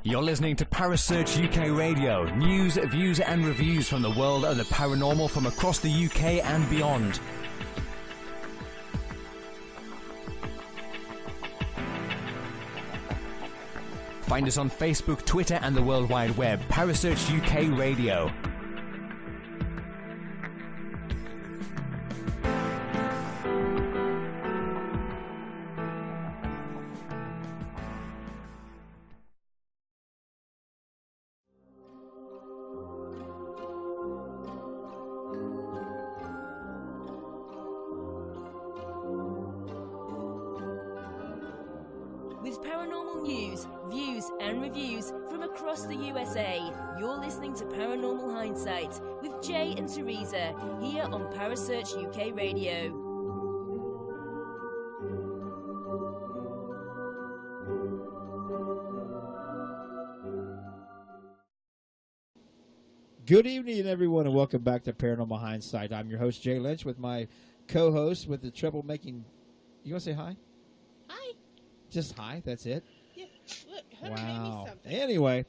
You're listening to Parasearch UK Radio. News, views and reviews from the world of the paranormal from across the UK and beyond. Find us on Facebook, Twitter and the World Wide Web. Parasearch UK Radio. With paranormal news, views and reviews from across the USA, you're listening to Paranormal Hindsight with Jay and Teresa here on Parasearch UK Radio. Good evening, everyone, and welcome back to Paranormal Hindsight. I'm your host, Jay Lynch, with my co-host with the troublemaking. You want to say hi? Hi. Just hi, that's it? Yeah, look, Hunter made me something. Anyway,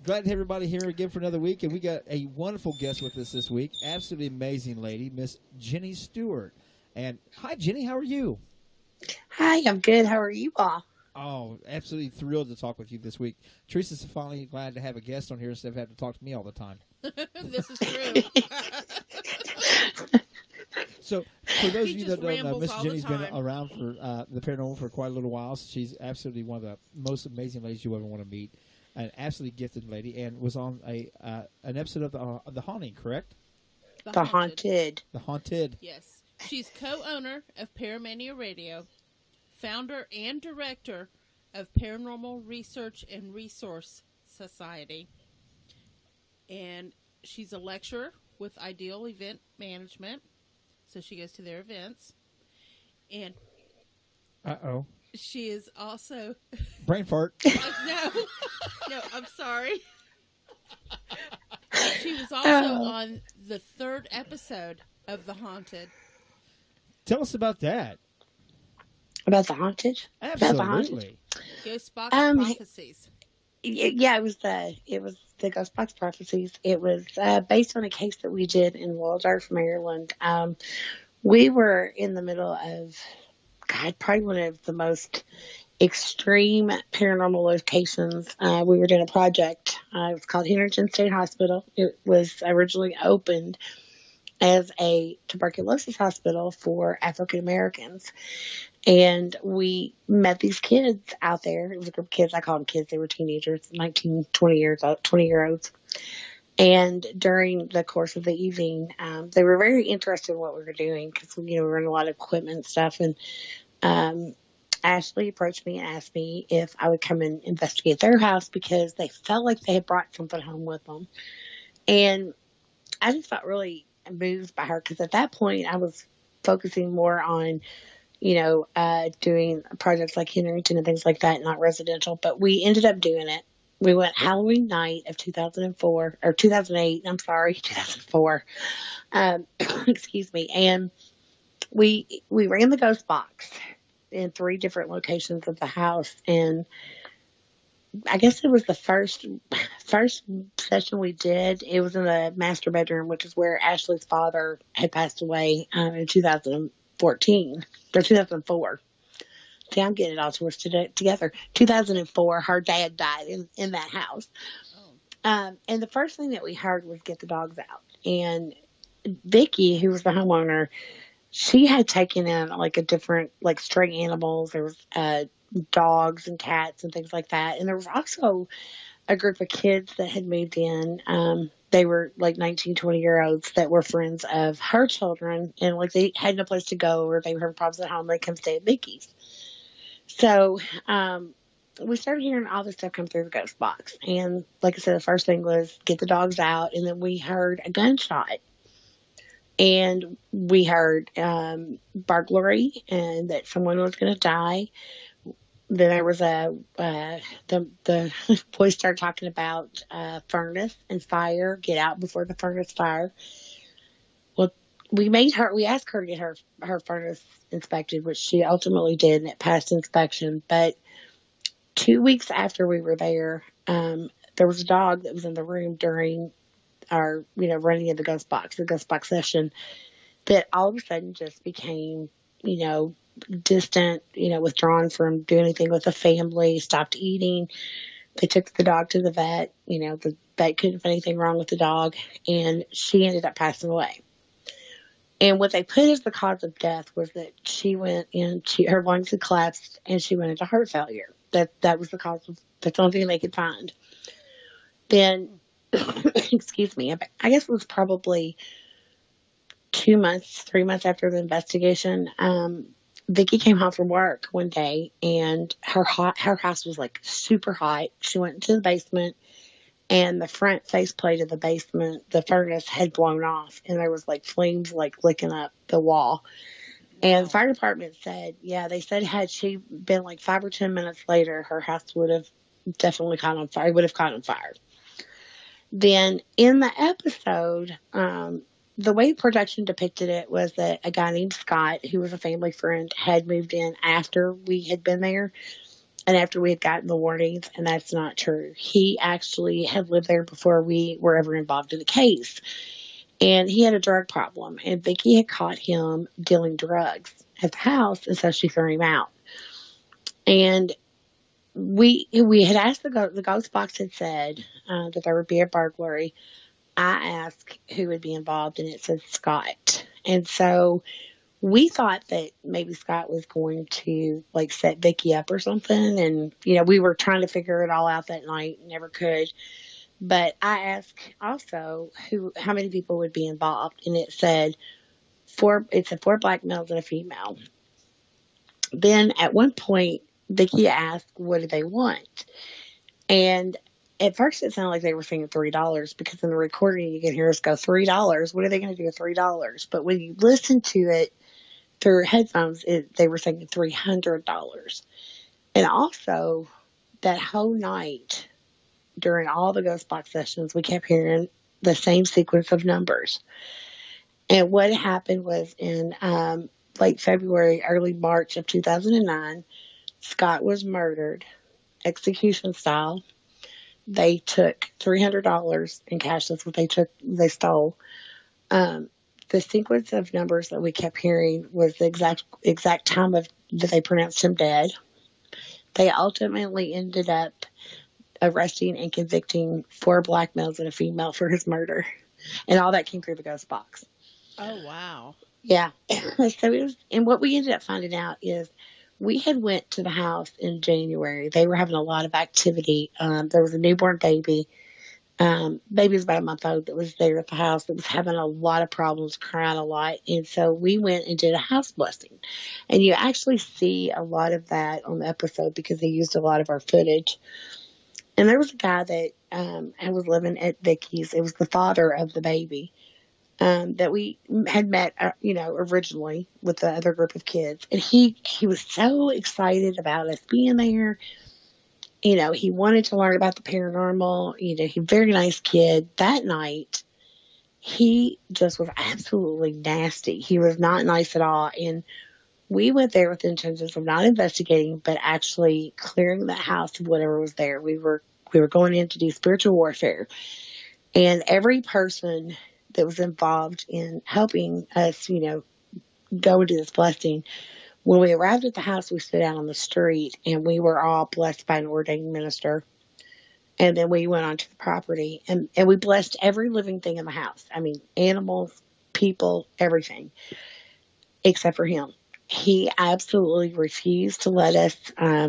glad to have everybody here again for another week, and we got a wonderful guest with us this week. Absolutely amazing lady, Miss Jenny Stewart. And hi, Jenny, how are you? Hi, I'm good. How are you all? Oh, absolutely thrilled to talk with you this week. Teresa's finally glad to have a guest on here instead of having to talk to me all the time. This is true. So, for those of you that don't know, rambles Miss all Jenny's the been time. around for the paranormal for quite a little while. She's absolutely one of the most amazing ladies you ever want to meet. An absolutely gifted lady, and was on an episode of The Haunting, correct? The Haunted. The Haunted. Yes. She's co-owner of ParaMania Radio, founder and director of Paranormal Research and Resource Society. And she's a lecturer with Ideal Event Management. So she goes to their events. And Uh-oh. she is also... Brain fart. No, I'm sorry. She was also on the third episode of The Haunted. Tell us about that. About the Haunted? Absolutely. About the Haunted. Ghost Box Prophecies. Yeah, it was the Ghost Box Prophecies. It was based on a case that we did in Waldorf, Maryland. We were in the middle of, probably one of the most extreme paranormal locations. We were doing a project. It was called Henderson State Hospital. It was originally opened as a tuberculosis hospital for African Americans. And we met these kids out there. It was a group of kids. I call them kids. They were teenagers, 19, 20-year-olds. And during the course of the evening, they were very interested in what we were doing because, we were running a lot of equipment and stuff. And Ashley approached me and asked me if I would come and investigate their house because they felt like they had brought something home with them. And I just felt really moved by her because at that point I was focusing more on doing projects like Henrington and things like that, not residential, but we ended up doing it. We went Halloween night of 2004, or 2008, I'm sorry, 2004. Excuse me. And we ran the ghost box in 3 different locations of the house. And I guess it was the first session we did. It was in the master bedroom, which is where Ashley's father had passed away in 2014 or 2004. See, I'm getting it all together. 2004, her dad died in that house. Oh. And the first thing that we heard was get the dogs out. And Vicky, who was the homeowner, she had taken in like a different, like stray animals. There was dogs and cats and things like that. And there was also a group of kids that had moved in. They were like 19, 20-year-olds that were friends of her children. And like they had no place to go or they were having problems at home. They come stay at Vicky's. So we started hearing all this stuff come through the ghost box. And like I said, the first thing was get the dogs out. And then we heard a gunshot. And we heard burglary and that someone was going to die. Then there was the boys started talking about furnace and fire, get out before the furnace fire. we asked her to get her furnace inspected, which she ultimately did, and it passed inspection. But 2 weeks after we were there, there was a dog that was in the room during our, running of the ghost box session, that all of a sudden just became, distant, withdrawn from doing anything with the family, stopped eating. They took the dog to the vet. The vet couldn't find anything wrong with the dog, and she ended up passing away. And what they put as the cause of death was that she went into, her lungs had collapsed and she went into heart failure. That was the cause of, that's the only thing they could find. Then, excuse me, I guess it was probably 3 months after the investigation. Vicky came home from work one day and her house was like super hot. She went into the basement, and the front faceplate of the basement, the furnace had blown off, and there was like flames like licking up the wall. And the fire department said, they said had she been like 5 or 10 minutes later, her house would have definitely caught on fire. It would have caught on fire. Then in the episode, the way production depicted it was that a guy named Scott, who was a family friend, had moved in after we had been there and after we had gotten the warnings, and that's not true. He actually had lived there before we were ever involved in the case, and he had a drug problem, and Vicky had caught him dealing drugs at the house, and so she threw him out. And we had asked the ghost box had said that there would be a burglary. I asked who would be involved, and it said Scott. And so we thought that maybe Scott was going to like set Vicky up or something. And, we were trying to figure it all out that night, never could. But I asked also how many people would be involved. And it said four black males and a female. Then at one point, Vicky asked, what do they want? And at first it sounded like they were saying $3 because in the recording you can hear us go $3. What are they going to do with $3? But when you listen to it through headphones, they were saying $300. And also that whole night during all the ghost box sessions, we kept hearing the same sequence of numbers. And what happened was in late February, early March of 2009, Scott was murdered, execution style. They took $300 in cash. That's what they stole. The sequence of numbers that we kept hearing was the exact time that they pronounced him dead. They ultimately ended up arresting and convicting 4 black males and a female for his murder. And all that came through the ghost box. Oh, wow. Yeah. So it was, and what we ended up finding out is we had went to the house in January. They were having a lot of activity. There was a newborn baby. Baby was about a month old that was there at the house that was having a lot of problems, crying a lot. And so we went and did a house blessing. And you actually see a lot of that on the episode because they used a lot of our footage. And there was a guy that was living at Vicky's. It was the father of the baby. That we had met, originally with the other group of kids. And he was so excited about us being there. He wanted to learn about the paranormal. He's a very nice kid. That night, he just was absolutely nasty. He was not nice at all. And we went there with intentions of not investigating, but actually clearing the house of whatever was there. We were going in to do spiritual warfare. And every person that was involved in helping us, go into this blessing. When we arrived at the house, we stood out on the street and we were all blessed by an ordained minister. And then we went onto the property and we blessed every living thing in the house. I mean, animals, people, everything, except for him. He absolutely refused to let us.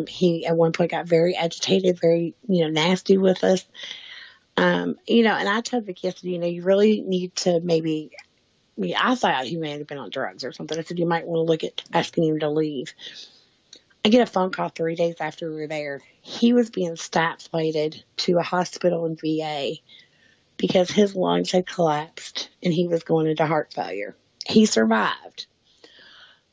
He at one point got very agitated, very, nasty with us. And I told Vicky yesterday, you really need to maybe, I thought he may have been on drugs or something. I said, you might want to look at asking him to leave. I get a phone call 3 days after we were there. He was being stat flighted to a hospital in VA because his lungs had collapsed and he was going into heart failure. He survived.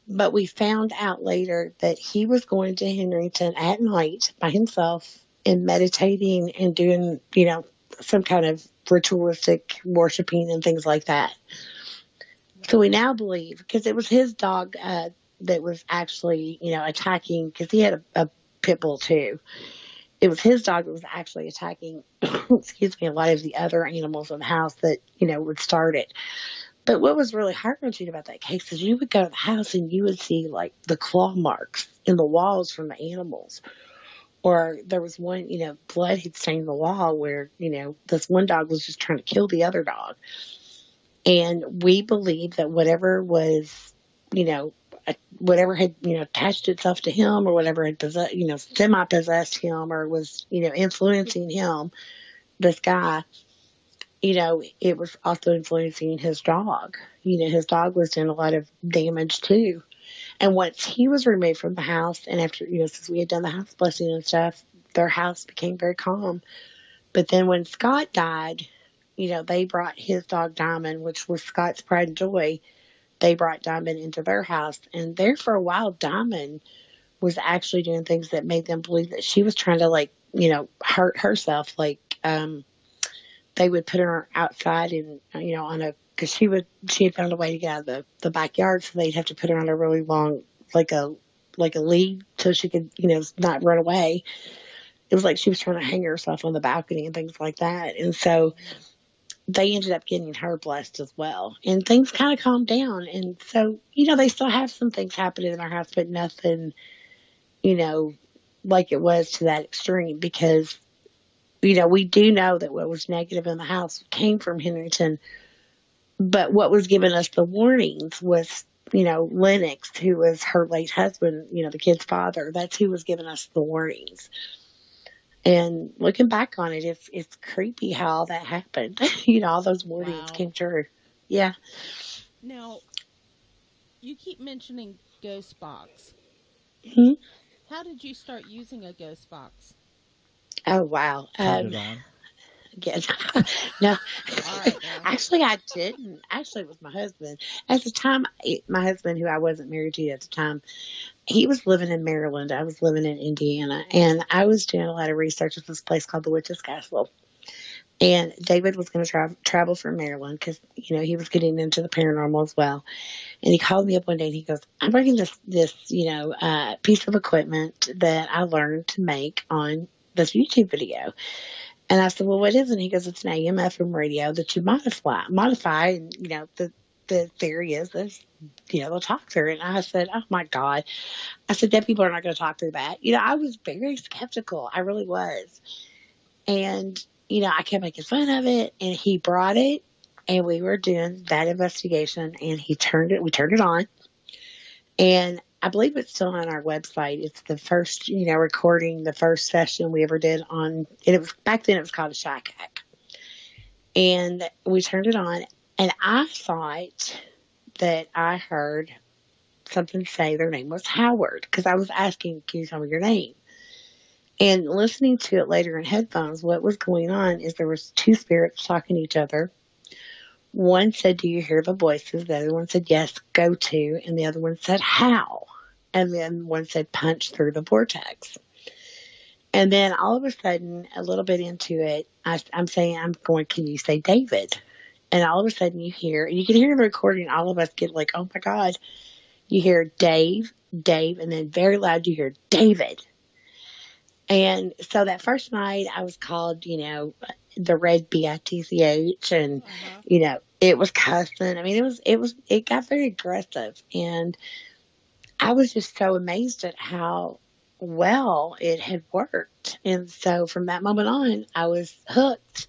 But we found out later that he was going to Henrington at night by himself and meditating and doing, some kind of ritualistic worshiping and things like that. So we now believe, because it was his dog that was actually, attacking, because he had a pit bull too. It was his dog that was actually attacking, excuse me, a lot of the other animals in the house that, would start it. But what was really heart-wrenching about that case is you would go to the house and you would see like the claw marks in the walls from the animals. Or there was one, blood had stained the wall where, this one dog was just trying to kill the other dog. And we believe that whatever was, whatever had, attached itself to him or whatever had, semi-possessed him or was, influencing him, this guy, it was also influencing his dog. His dog was doing a lot of damage too. And once he was removed from the house, and after, since we had done the house blessing and stuff, their house became very calm. But then when Scott died, they brought his dog Diamond, which was Scott's pride and joy. They brought Diamond into their house. And there for a while, Diamond was actually doing things that made them believe that she was trying to, hurt herself. They would put her outside and, because she had found a way to get out of the backyard, so they'd have to put her on a really long, like a lead so she could, not run away. It was like she was trying to hang herself on the balcony and things like that. And so they ended up getting her blessed as well. And things kind of calmed down. And so, they still have some things happening in our house, but nothing, like it was to that extreme, because, we do know that what was negative in the house came from Henrington. But what was giving us the warnings was, Lennox, who was her late husband, the kid's father. That's who was giving us the warnings. And looking back on it, it's creepy how all that happened. All those warnings came true. Yeah. Now, you keep mentioning Ghost Box. Mm-hmm. How did you start using a Ghost Box? Oh, wow. Turned it on. Again. No, All right, actually, I didn't. Actually, it was my husband. At the time, my husband, who I wasn't married to at the time, he was living in Maryland. I was living in Indiana, and I was doing a lot of research at this place called the Witch's Castle. And David was going to travel from Maryland because, he was getting into the paranormal as well. And he called me up one day and he goes, I'm bringing this piece of equipment that I learned to make on this YouTube video. And I said, well, what is it? And he goes, it's an AM FM radio that you modify. And, the theory is this, they'll talk through it. And I said, oh my God. I said, dead people are not going to talk through that. I was very skeptical. I really was. And, I kept making fun of it, and he brought it, and we were doing that investigation, and we turned it on. And I believe it's still on our website. It's the first, recording, the first session we ever did on, and it was, back then it was called a shack hack. And we turned it on, and I thought that I heard something say their name was Howard, because I was asking, can you tell me your name? And listening to it later in headphones, what was going on is there was two spirits talking to each other. One said, do you hear the voices? The other one said, yes, go to. And the other one said, how? And then one said, punch through the vortex. And then all of a sudden, a little bit into it, I'm going, can you say David? And all of a sudden you hear, and you can hear the recording, all of us get like, oh my God. You hear Dave, and then very loud you hear David. And so that first night I was called, the red BITCH, and, it was cussing. I mean, it got very aggressive, and I was just so amazed at how well it had worked. And so from that moment on, I was hooked.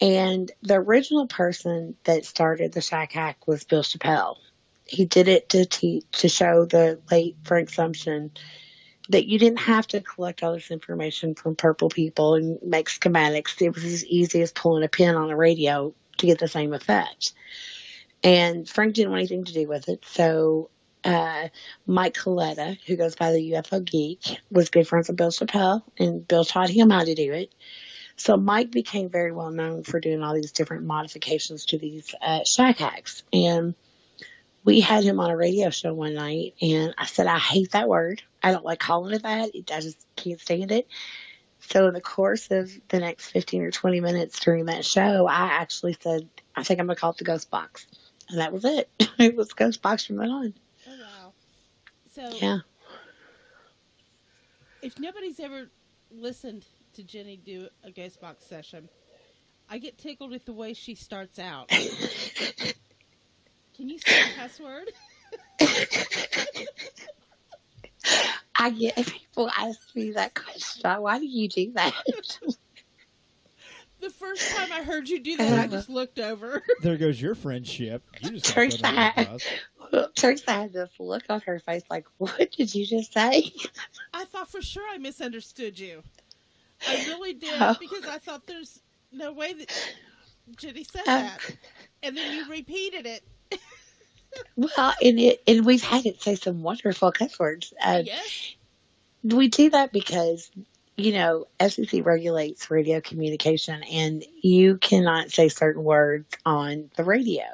And the original person that started the shack hack was Bill Chappelle. He did it to show the late Frank Sumption that you didn't have to collect all this information from purple people and make schematics. It was as easy as pulling a pin on a radio to get the same effect. And Frank didn't want anything to do with it. So Mike Coletta, who goes by the UFO Geek, was good friends with Bill Chappelle, and Bill taught him how to do it. So Mike became very well known for doing all these different modifications to these shack hacks. And we had him on a radio show one night, and I said, I hate that word. I don't like calling it that. I just can't stand it. So in the course of the next 15 or 20 minutes during that show, I actually said, I think I'm going to call it the Ghost Box. And that was it. It was Ghost Box from then on. Oh, wow. So, Yeah. if nobody's ever listened to Jenny do a Ghost Box session, I get tickled with the way she starts out. Can you say a cuss word? I get people ask me that question. Why do you do that? The first time I heard you do that, I just looked over. There goes your friendship. You just got Teresa put under the had, bus. Teresa had this look on her face like, what did you just say? I thought for sure I misunderstood you. I really did, Oh. because I thought there's no way that Jenny said Uh, that. And then you repeated it. Well, and we've had it say some wonderful cuss words. Yes. We do that because, FCC regulates radio communication, and you cannot say certain words on the radio.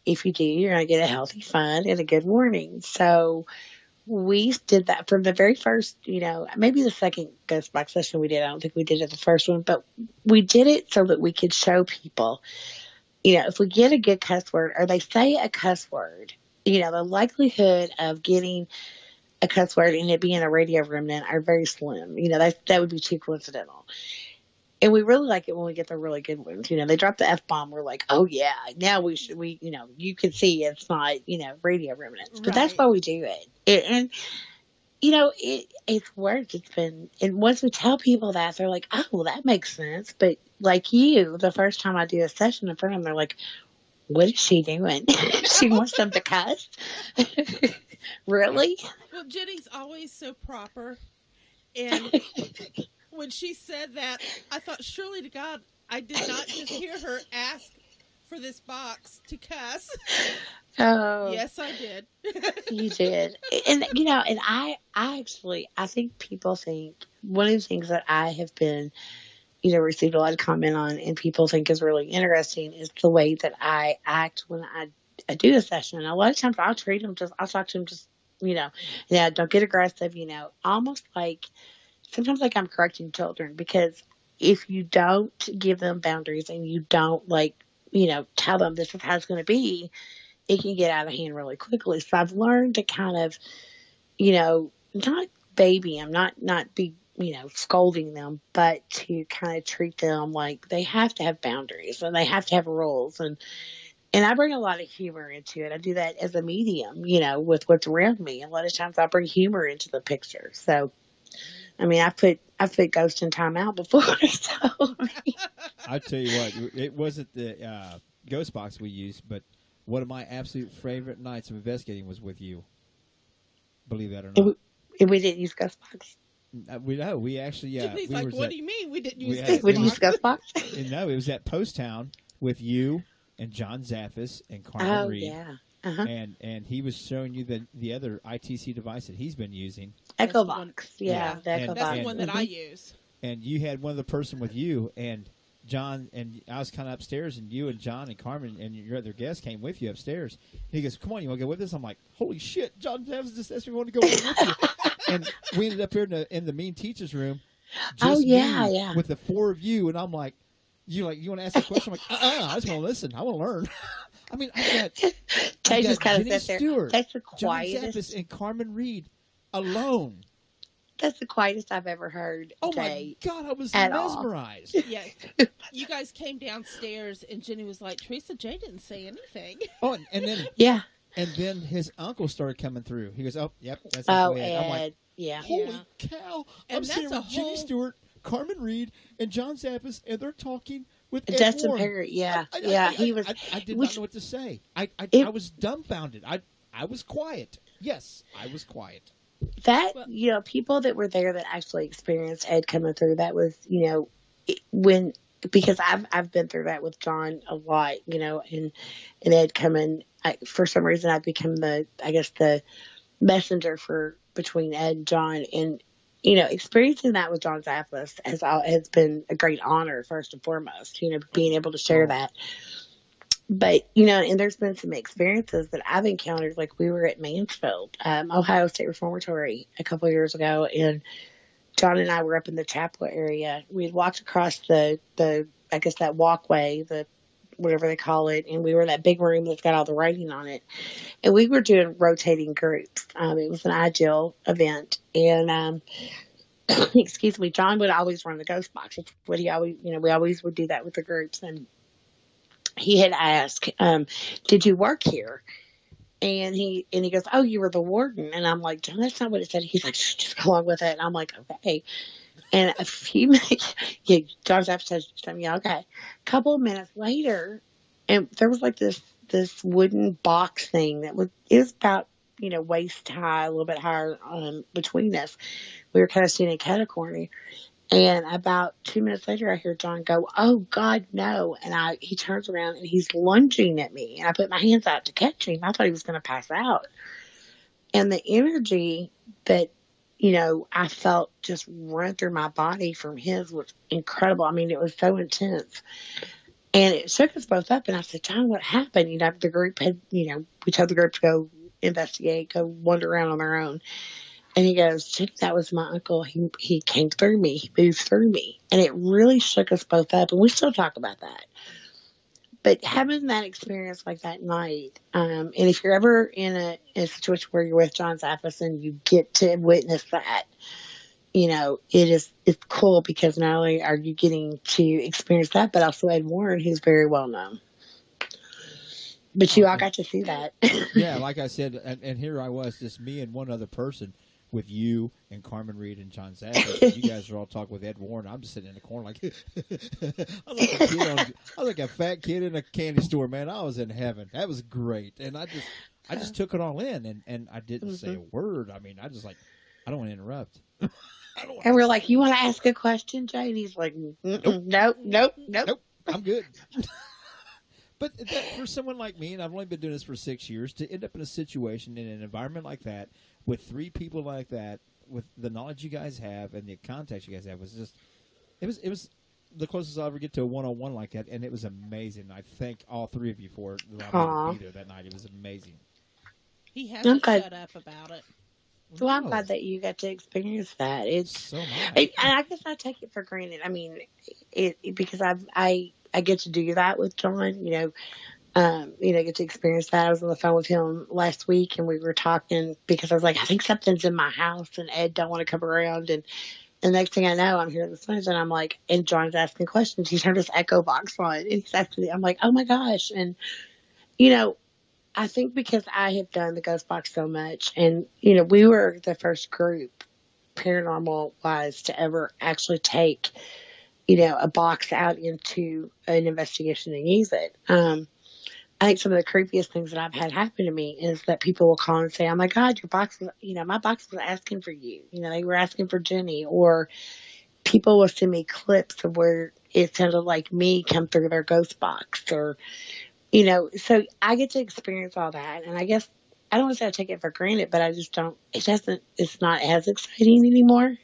If you do, you're going to get a healthy fine and a good warning. So we did that from the very first, maybe the second Ghost Box session we did. I don't think we did it the first one, but we did it so that we could show people, if we get a good cuss word or they say a cuss word, the likelihood of getting a cuss word and it being a radio remnant are very slim. That would be too coincidental. And we really like it when we get the really good ones. They drop the F-bomb. We're like, oh yeah, now you can see it's not, radio remnants. But that's Right. why we do it. And, it's worked. It's been, and once we tell people that, they're like, oh, well, that makes sense. But like you, the first time I do a session in front of them, they're like, what is she doing? She wants them to cuss? Really? Well, Jenny's always so proper. And when she said that, I thought, surely to God, I did not just hear her ask for this box to cuss. Oh, Yes, I did. you did. And, and I think people think one of the things that I have been, received a lot of comment on and people think is really interesting is the way that I act when I do a session. And a lot of times I'll talk to them just, don't get aggressive, almost like, sometimes like I'm correcting children, because if you don't give them boundaries and you don't tell them this is how it's going to be, it can get out of hand really quickly. So I've learned to kind of, not baby them, not be, scolding them, but to kind of treat them like they have to have boundaries and they have to have rules. And I bring a lot of humor into it. I do that as a medium, with what's around me. A lot of times I bring humor into the picture. So, I mean, I put Ghost in timeout before. So, I tell you what, it wasn't the Ghost Box we used, but one of my absolute favorite nights of investigating was with you. Believe that or not. we didn't use Ghost Box. We actually, Jenny's we like, was what at- do you mean we didn't we use had- this We didn't use box? Ghost Box. No, it was at Post Town with you and John Zaffis and Carmen Oh, Reed. yeah. Uh-huh. And he was showing you the other ITC device that he's been using. That's Echo the one- Box. Yeah, the Echo And- That's Box. the one that I use. And you had one of the person with you, and John, and I was kind of upstairs, and you and John and Carmen and your other guest came with you upstairs. And he goes, come on, you want to go with us? I'm like, holy shit, John Zaffis just asked me to go with you. And we ended up here in the mean teacher's room. Just me with the four of you, and I'm like, you want to ask a question? I'm like, I just want to listen. I want to learn. I mean, I Tay just kind of Jenny sat there. Stewart, That's the John quietest. Zaffis, and Carmen Reed alone. That's the quietest I've ever heard. Oh Tay. my God, I was At all. mesmerized. Yeah. You guys came downstairs, and Jenny was like, Teresa J didn't say anything. Oh, and then Yeah. his uncle started coming through. He goes, oh, yep, that's Oh, Ed. I'm like, Ed. Yeah. holy Yeah. cow! And I'm that's sitting a with Jenny whole- Stewart, Carmen Reed, and John Zappis, and they're talking with Ed Dustin Warren. Perry. Yeah. I He was. did which- not know what to say. I It- was dumbfounded. I was quiet. Yes, I was quiet. That, people that were there that actually experienced Ed coming through, that was, because I've been through that with John a lot, and Ed coming, for some reason I've become the messenger between Ed and John, and, experiencing that with John Zappis has been a great honor, first and foremost, being able to share that. But, and there's been some experiences that I've encountered, like we were at Mansfield, Ohio State Reformatory a couple of years ago, and John and I were up in the chapel area. We had walked across that walkway, whatever they call it, and we were in that big room that's got all the writing on it, and we were doing rotating groups. It was an IGIL event, and excuse me, John would always run the ghost box. It's what he always, we always would do that with the groups, and he had asked, "Did you work here?" And he goes, "Oh, you were the warden." And I'm like, "John, that's not what it said." He's like, "Shh, just go along with it." And I'm like, "Okay." And a few minutes, yeah, John's after saying, "Yeah, okay." A couple of minutes later, and there was like this wooden box thing it was about, waist high, a little bit higher between us. We were kind of sitting in a corner. And about 2 minutes later, I hear John go, "Oh God, no!" And he turns around and he's lunging at me, and I put my hands out to catch him. I thought he was going to pass out. And the energy that I felt just run through my body from his was incredible. I mean, it was so intense, and it shook us both up. And I said, "John, what happened?" The group had, we told the group to go investigate, go wander around on their own. And he goes, "Jenny, that was my uncle. He came through me. He moved through me." And it really shook us both up. And we still talk about that. But having that experience like that night, and if you're ever in a situation where you're with John Zaffis and you get to witness that, it's cool because not only are you getting to experience that, but also Ed Warren, who's very well known. But you all got to see that. Yeah, like I said, and here I was, just me and one other person, with you and Carmen Reed and John Zaffis. You guys are all talking with Ed Warren. I'm just sitting in the corner like I was like a fat kid in a candy store, man. I was in heaven. That was great. And I just took it all in, and I didn't say a word. I mean, I just I don't want to interrupt. And we're like, "You want to ask a question, Jay?" And he's like, nope. I'm good. But for someone like me, and I've only been doing this for 6 years, to end up in a situation, in an environment like that, with three people like that, with the knowledge you guys have and the contacts you guys have, was just, it was the closest I'll ever get to a one-on-one like that, and it was amazing. I thank all three of you for allowing me to be there that night. It was amazing. He hasn't shut up about it. So I'm glad that you got to experience that. It's so nice. And I guess I take it for granted. I mean, because I get to do that with John. Get to experience that. I was on the phone with him last week, and we were talking because I was like, "I think something's in my house," and Ed don't want to come around. And the next thing I know, I'm hearing the sounds, and I'm like, and John's asking questions. He turned his echo box on, and he's actually, I'm like, "Oh my gosh!" And I think because I have done the ghost box so much, and we were the first group, paranormal wise, to ever actually take a box out into an investigation and use it. I think some of the creepiest things that I've had happen to me is that people will call and say, "Oh my God, your box was, my box was asking for you. They were asking for Jenny," or people will send me clips of where it sounded like me come through their ghost box, or, so I get to experience all that. And I guess I don't want to say I take it for granted, but I just don't, it's not as exciting anymore.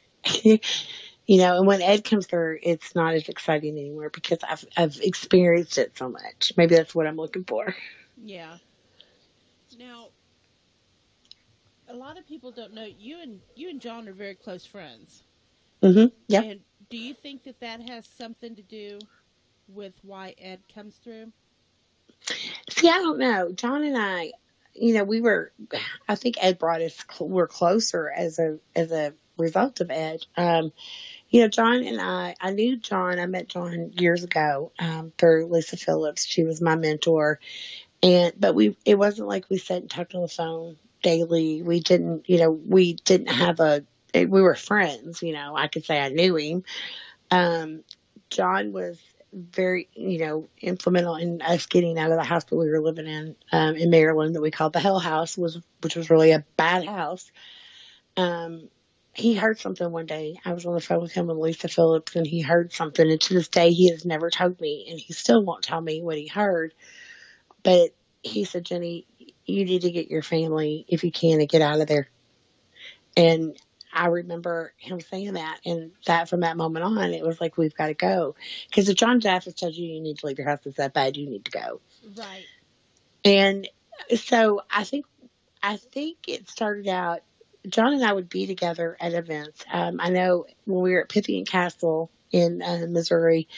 And when Ed comes through, it's not as exciting anymore because I've experienced it so much. Maybe that's what I'm looking for. Yeah. Now, a lot of people don't know you and John are very close friends. Mm-hmm. Yeah. And do you think that has something to do with why Ed comes through? See, I don't know. John and I, I think Ed brought us, we're closer as a result of Ed. John and I knew John. I met John years ago through Lisa Phillips. She was my mentor, but it wasn't like we sat and talked on the phone daily. We didn't have we were friends. I could say I knew him. John was very, implemental in us getting out of the house that we were living in Maryland, that we called the Hell House, which was really a bad house. He heard something one day. I was on the phone with him and Lisa Phillips, and he heard something. And to this day, he has never told me, and he still won't tell me what he heard. But he said, "Jenny, you need to get your family, if you can, and get out of there." And I remember him saying that, and that from that moment on, it was like, we've got to go. Because if John Jaffis tells you need to leave your house, it's that bad, you need to go. Right. And so I think it started out, John and I would be together at events. I know when we were at Pythian Castle in Missouri,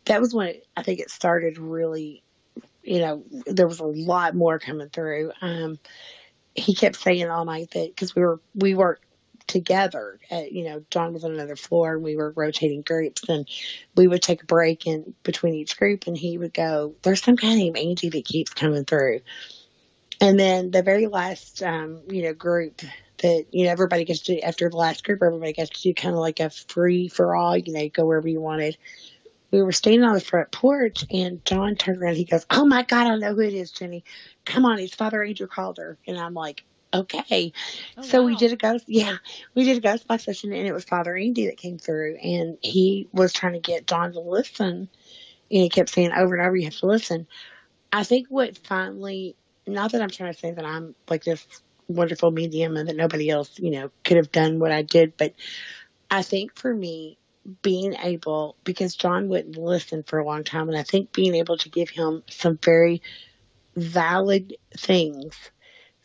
that was when I think it started really, there was a lot more coming through. He kept saying all night that because we worked together. John was on another floor and we were rotating groups, and we would take a break in between each group, and he would go, "There's some guy named Angie that keeps coming through." And then the very last, group that, everybody gets to, after the last group, everybody gets to do kind of like a free for all, go wherever you wanted. We were standing on the front porch, and John turned around. He goes, "Oh my God, I know who it is, Jenny. Come on, it's Father Andrew Calder." And I'm like, okay. Oh, So wow. we did a ghost box session, and it was Father Andy that came through, and he was trying to get John to listen. And he kept saying over and over, "You have to listen." I think what finally, not that I'm trying to say that I'm like this wonderful medium and that nobody else, could have done what I did, but I think for me, being able, because John wouldn't listen for a long time, and I think being able to give him some very valid things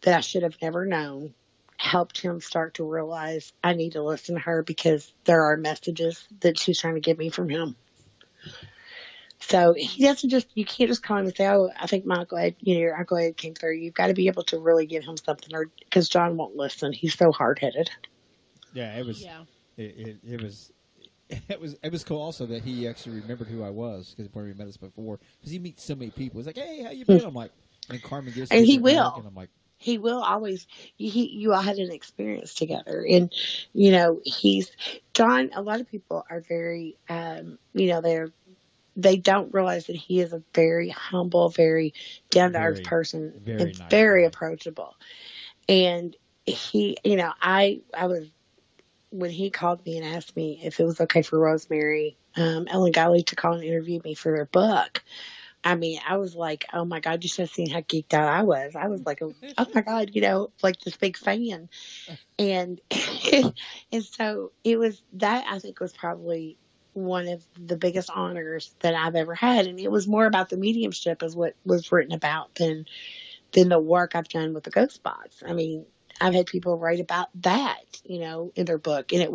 that I should have never known helped him start to realize I need to listen to her because there are messages that she's trying to get me from him. So he doesn't you can't just call him and say, "Oh, I think my Uncle Ed, your Uncle Ed came through." You've got to be able to really give him something, or because John won't listen. He's so hard-headed. Yeah, it was. Yeah. It was cool also that he actually remembered who I was because when we met us before, because he meets so many people. He's like, "Hey, how you been?" I'm like, and Carmen gets And he hug, will. and I'm like, He will always. You all had an experience together, and he's John. A lot of people are very, they don't realize that he is a very humble, very down to earth person, very and nice very guy. approachable. And he, I was when he called me and asked me if it was okay for Rosemary, Ellen Galley to call and interview me for their book. I mean, I was like, "Oh my God, you should have seen how geeked out I was." I was like, "Oh my God," like this big fan. And, and so it was that, I think, was probably one of the biggest honors that I've ever had. And it was more about the mediumship as what was written about than the work I've done with the ghost box. I mean, I've had people write about that, in their book. And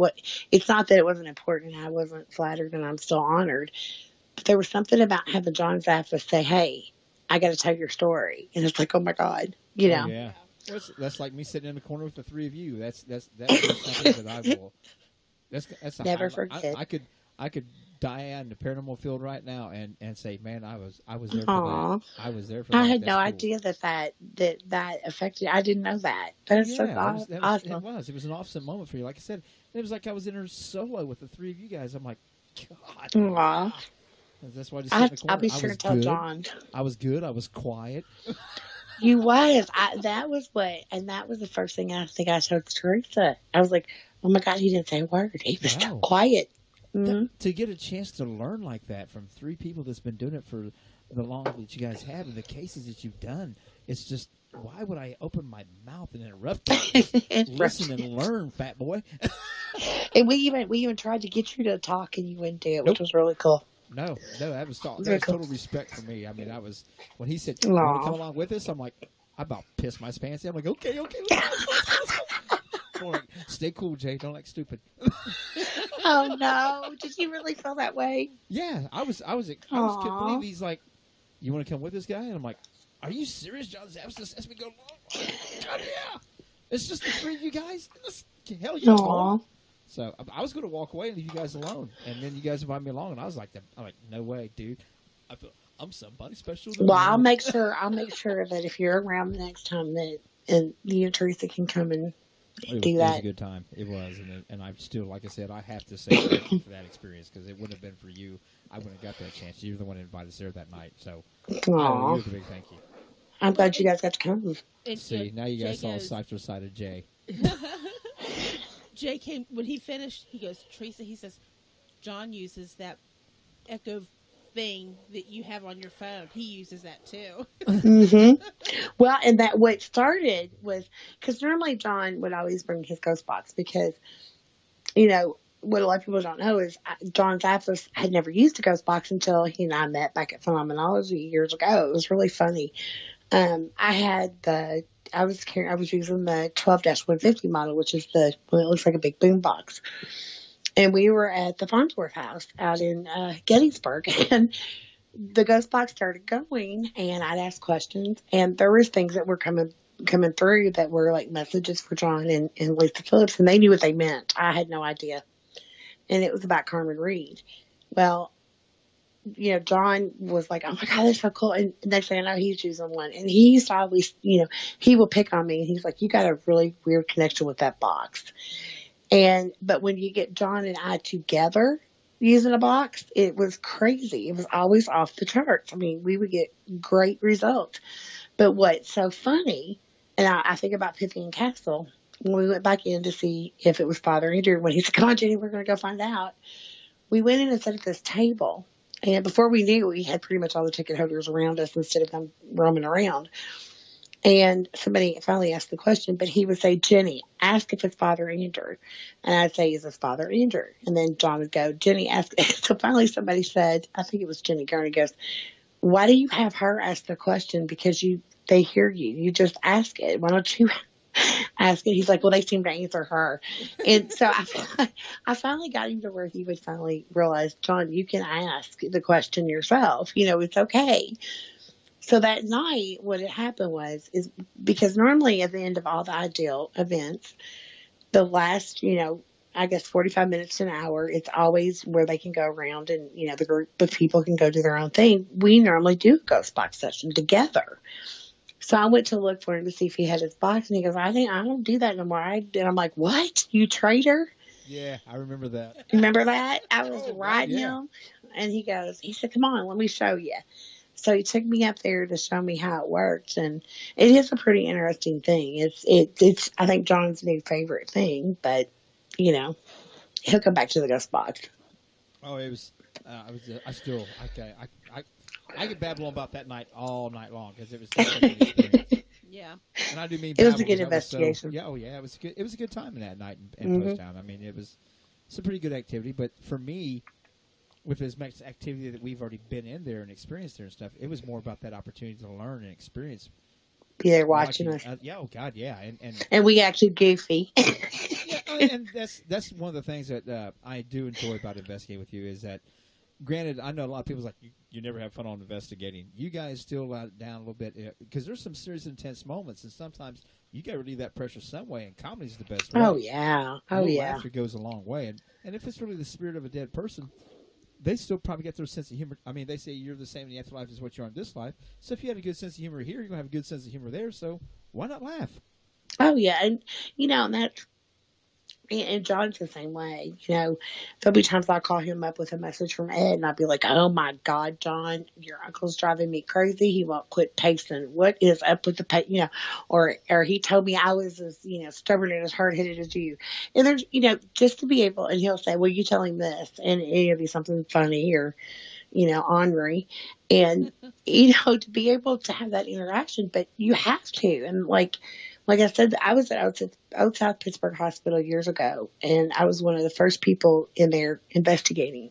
it's not that it wasn't important. I wasn't flattered, and I'm still honored. But there was something about having John Zaffis say, "Hey, I got to tell your story." And it's like, oh my God, Oh, yeah. Well, that's like me sitting in the corner with the three of you. That is something that I will. That's Never forget. I could die out in the paranormal field right now and say, "Man, I was there for Aw. that. I was there for that." I had That's no cool. idea that affected. I didn't know that. That is so awesome. It was an awesome moment for you. Like I said, it was like I was in her solo with the three of you guys. I'm like, God. Aw. That's why I just sat in the corner. I'll be sure to tell John. I was good. I was quiet. You was. That was the first thing I think I told Teresa. I was like, "Oh my God, he didn't say a word. He was so quiet." Mm-hmm. To get a chance to learn like that from three people that's been doing it for the long that you guys have and the cases that you've done, it's just, why would I open my mouth and interrupt you? Listen and learn, fat boy. And we even tried to get you to talk, and you wouldn't do it, which was really cool. No, that was total respect for me. I mean, when he said, "You want to come along with us?" I'm like, I about pissed my pants. I'm like, okay, let's go. Like, stay cool, Jay. Don't act stupid. Oh no! Did you really feel that way? Yeah, I couldn't believe he's like, "You want to come with this guy?" And I'm like, "Are you serious, John Zapp's just asked me to go along?" God, yeah. It's just the three of you guys. Hell yeah. Aww. So I was going to walk away and leave you guys alone, and then you guys invited me along, and I was like, "No way, dude! I feel I'm somebody special." Well, I'll make sure that if you're around the next time, that and you and Teresa can come and do that. It was a good time. It was, and I still, like I said, I have to say thank you for that experience, because it wouldn't have been for you, I wouldn't have got that chance. You were the one that invited us there that night, so you're the big thank you. I'm glad you guys got to come. See, now you guys saw side of Jay. Jay came, when he finished, he goes, "Teresa," he says, "John uses that echo thing that you have on your phone. He uses that too." Mm-hmm. Well, and that what started was, because normally John would always bring his ghost box, because, what a lot of people don't know is John Zappos had nenever used a ghost box until he and I met back at Phenomenology years ago. It was really funny. I was using the 12-150 model, which is it looks like a big boom box. And we were at the Farnsworth House out in Gettysburg, and the ghost box started going, and I'd ask questions, and there was things that were coming through that were like messages for John and Lisa Phillips, and they knew what they meant. I had no idea, and it was about Carmen Reed. Well, John was like, "Oh my God, that's so cool!" And next thing I know, he's choosing one, and he used to always, he will pick on me, and he's like, "You got a really weird connection with that box." But when you get John and I together using a box, it was crazy. It was always off the charts. I mean, we would get great results. But what's so funny, and I think about Pythian Castle, when we went back in to see if it was Father Andrew, when he said, "Come on, Jenny, we're going to go find out." We went in and sat at this table. And before we knew, we had pretty much all the ticket holders around us instead of them roaming around. And somebody finally asked the question, but he would say, "Jenny, ask if it's Father Andrew." And I'd say, "Is this Father Andrew?" And then John would go, "Jenny, ask." So finally somebody said, I think it was Jenny Gurney, goes, "Why do you have her ask the question? Because they hear you. You just ask it. Why don't you ask it?" He's like, "Well, they seem to answer her." And so I finally got him to where he would finally realize, "John, you can ask the question yourself. It's okay." So that night, what had happened is because normally at the end of all the ideal events, the last, I guess 45 minutes to an hour, it's always where they can go around and, the group of people can go do their own thing. We normally do a ghost box session together. So I went to look for him to see if he had his box, and he goes, I don't do that no more." And I'm like, "What? You traitor?" Yeah, I remember that. Remember that? I was riding yeah. him, and he said, "Come on, let me show you." So he took me up there to show me how it works, and it is a pretty interesting thing. It's I think John's new favorite thing, but he'll come back to the ghost box. Oh, it was. I still. Okay. I could babble on about that night all night long because it was such a good experience. Yeah. And I do mean it was a babble good 'cause investigation. it was good. It was a good time in that night in Post Town. I mean, it's a pretty good activity. But for me, with as much activity that we've already been in there and experienced there and stuff, it was more about that opportunity to learn and experience. Be there watching us. Oh God, yeah, and we actually goofy. Yeah, and that's one of the things that I do enjoy about investigating with you is that. Granted, I know a lot of people's like, you never have fun on investigating. You guys still let it down a little bit because there's some serious, intense moments, and sometimes you got to relieve that pressure some way, and comedy's the best way. Oh, yeah. Oh, yeah. Laughter goes a long way. And if it's really the spirit of a dead person, they still probably get their sense of humor. I mean, they say you're the same in the afterlife as what you are in this life. So if you have a good sense of humor here, you're going to have a good sense of humor there. So why not laugh? Oh, yeah. And, and that's. And John's the same way. There'll be times I'll call him up with a message from Ed, and I'll be like, "Oh, my God, John, your uncle's driving me crazy. He won't quit pacing. What is up with the pace?" Or he told me I was as, stubborn and as hard-headed as you. And there's, just to be able, and he'll say, "Well, you tell him this," and it'll be something funny or, ornery. And, to be able to have that interaction, but you have to. And like I said, I was at Old South Pittsburgh Hospital years ago, and I was one of the first people in there investigating.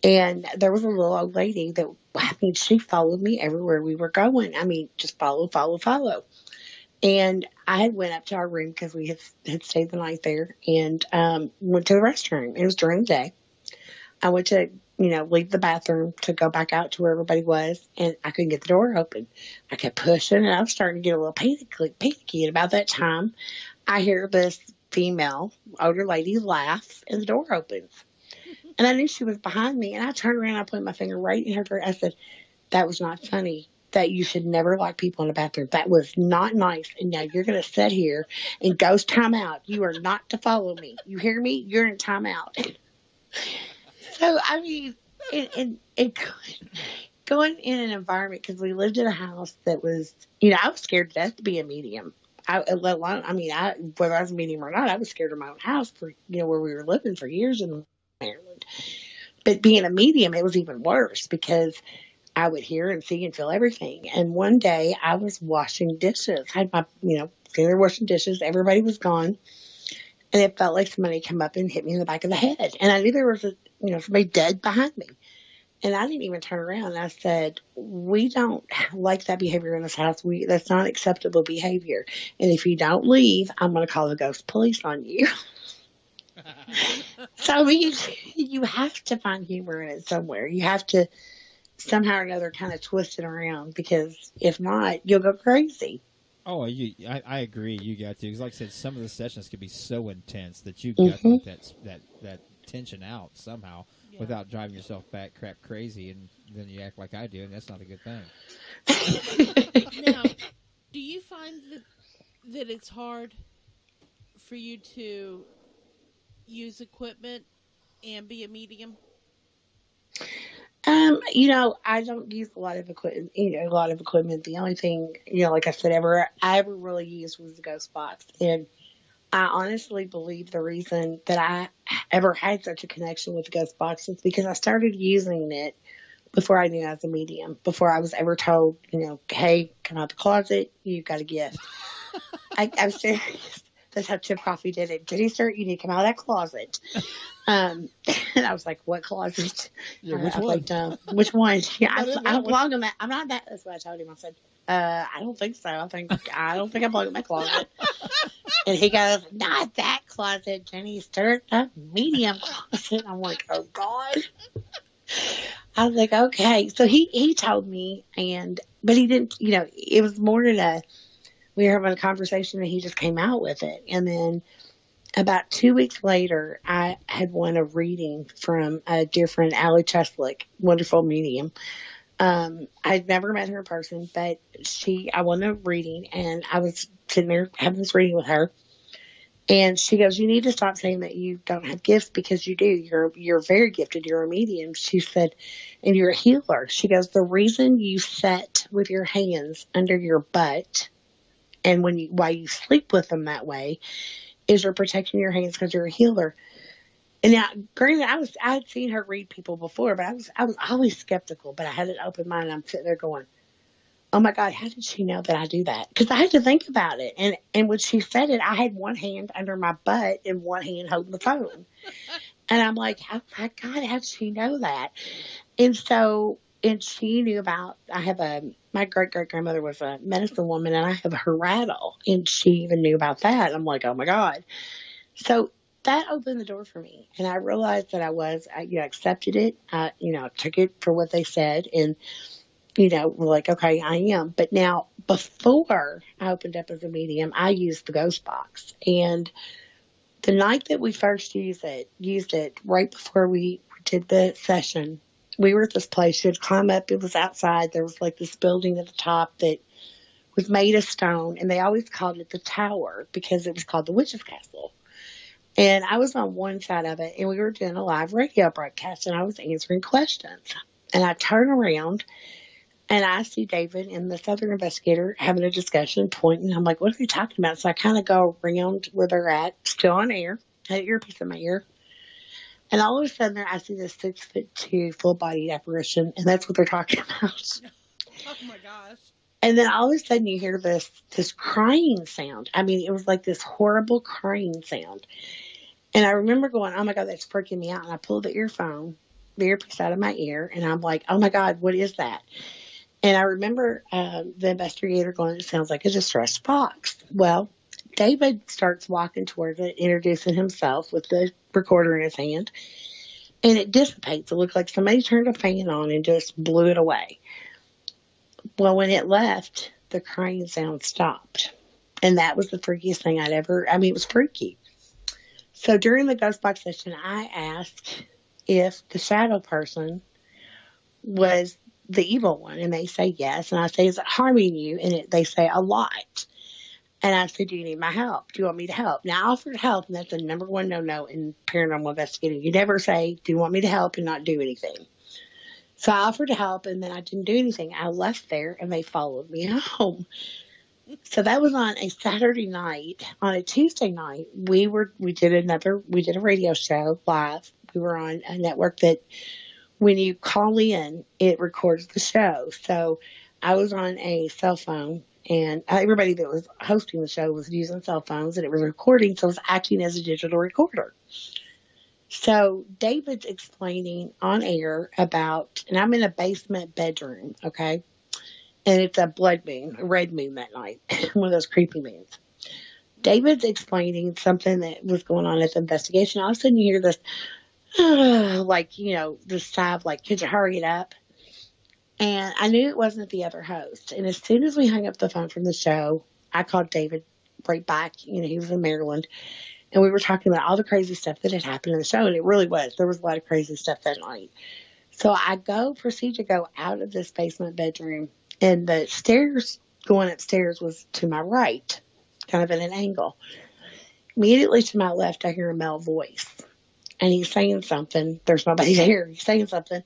And there was a little old lady that, she followed me everywhere we were going. I mean, just follow. And I had went up to our room because we had stayed the night there and went to the restroom. It was during the day. I went to leave the bathroom to go back out to where everybody was, and I couldn't get the door open. I kept pushing, and I was starting to get a little panicky. And about that time, I hear this female, older lady laugh, and the door opens. And I knew she was behind me, and I turned around, I put my finger right in her throat. I said, "That was not funny. That you should never lock people in the bathroom. That was not nice. And now you're going to sit here and ghost time out. You are not to follow me. You hear me? You're in timeout." So, I mean, going in an environment, because we lived in a house that was, I was scared to death to be a medium. Let alone, whether I was a medium or not, I was scared of my own house for, where we were living for years in Maryland. But being a medium, it was even worse because I would hear and see and feel everything. And one day I was washing dishes. I had my, sitting there washing dishes. Everybody was gone. And it felt like somebody come up and hit me in the back of the head. And I knew there was somebody dead behind me. And I didn't even turn around. I said, "We don't like that behavior in this house. That's not acceptable behavior. And if you don't leave, I'm going to call the ghost police on you." So you have to find humor in it somewhere. You have to somehow or another kind of twist it around, because if not, you'll go crazy. Oh, I agree. You got to, because like I said, some of the sessions could be so intense that you've got to let that tension out somehow without driving yourself crap crazy, and then you act like I do, and that's not a good thing. Now, do you find that it's hard for you to use equipment and be a medium? I don't use a lot of equipment. The only thing, like I said, I ever really used was the ghost box, and I honestly believe the reason that I ever had such a connection with the ghost box is because I started using it before I knew I was a medium. Before I was ever told, hey, come out the closet, you've got a gift. I'm serious. That's how Chip Coffey did it. Jenny, sir, you need to come out of that closet. And I was like, what closet? Yeah, which one? Like, which one? Yeah, I don't one. belong in that. I'm not that. That's what I told him. I said, I don't think so. I don't think I belong in that closet. And he goes, not that closet, Jenny, sir, that medium closet. I'm like, oh God. I was like, okay. So he told me, but he didn't, it was more than we were having a conversation and he just came out with it. And then about 2 weeks later, I had won a reading from a dear friend, Allie Cheslick, wonderful medium. I'd never met her in person, but I won a reading, and I was sitting there having this reading with her. And she goes, you need to stop saying that you don't have gifts, because you do. You're very gifted. You're a medium. She said, and you're a healer. She goes, the reason you sit with your hands under your butt and while you sleep with them that way is you're protecting your hands because you're a healer. And now, granted, I had seen her read people before, but I was always skeptical, but I had an open mind. I'm sitting there going, oh my God, how did she know that I do that? Because I had to think about it. And when she said it, I had one hand under my butt and one hand holding the phone. And I'm like, oh my God, how did she know that? And she knew about, my great-great-grandmother was a medicine woman, and I have her rattle. And she even knew about that. I'm like, oh my God. So that opened the door for me. And I realized that I accepted it. I took it for what they said. And, we're like, okay, I am. But now, before I opened up as a medium, I used the ghost box. And the night that we first used it right before we did the session, we were at this place. You'd climb up. It was outside. There was like this building at the top that was made of stone. And they always called it the tower because it was called the Witch's Castle. And I was on one side of it, and we were doing a live radio broadcast, and I was answering questions. And I turn around, and I see David and this other investigator having a discussion, pointing. I'm like, what are they talking about? So I kind of go around where they're at, still on air. I had an earpiece in my ear. And all of a sudden, I see this 6'2" full-bodied apparition, and that's what they're talking about. Oh, my gosh. And then all of a sudden, you hear this crying sound. I mean, it was like this horrible crying sound. And I remember going, oh, my God, that's freaking me out. And I pulled the earpiece out of my ear, and I'm like, oh, my God, what is that? And I remember the investigator going, it sounds like a distressed fox. Well, David starts walking towards it, introducing himself with the recorder in his hand, and it dissipates. It looked like somebody turned a fan on and just blew it away. Well, when it left, the crying sound stopped. And that was the freakiest thing it was freaky. So during the ghost box session, I asked if the shadow person was the evil one, and they say yes. And I say, is it harming you? And they say a lot. And I said, do you need my help? Do you want me to help? Now, I offered help, and that's the number one no-no in paranormal investigating. You never say, do you want me to help, and not do anything. So I offered to help, and then I didn't do anything. I left there, and they followed me home. So that was on a Saturday night. On a Tuesday night, we did a radio show live. We were on a network that when you call in, it records the show. So I was on a cell phone, and everybody that was hosting the show was using cell phones, and it was recording, so it was acting as a digital recorder. So David's explaining on air about, and I'm in a basement bedroom, okay? And it's a blood moon, a red moon that night, one of those creepy moons. David's explaining something that was going on at the investigation. All of a sudden you hear this, this sigh of like, could you hurry it up? And I knew it wasn't the other host. And as soon as we hung up the phone from the show, I called David right back. You know, he was in Maryland. And we were talking about all the crazy stuff that had happened in the show. And it really was. There was a lot of crazy stuff that night. So I proceed to go out of this basement bedroom. And the stairs going upstairs was to my right, kind of at an angle. Immediately to my left, I hear a male voice. And he's saying something. There's nobody there. He's saying something.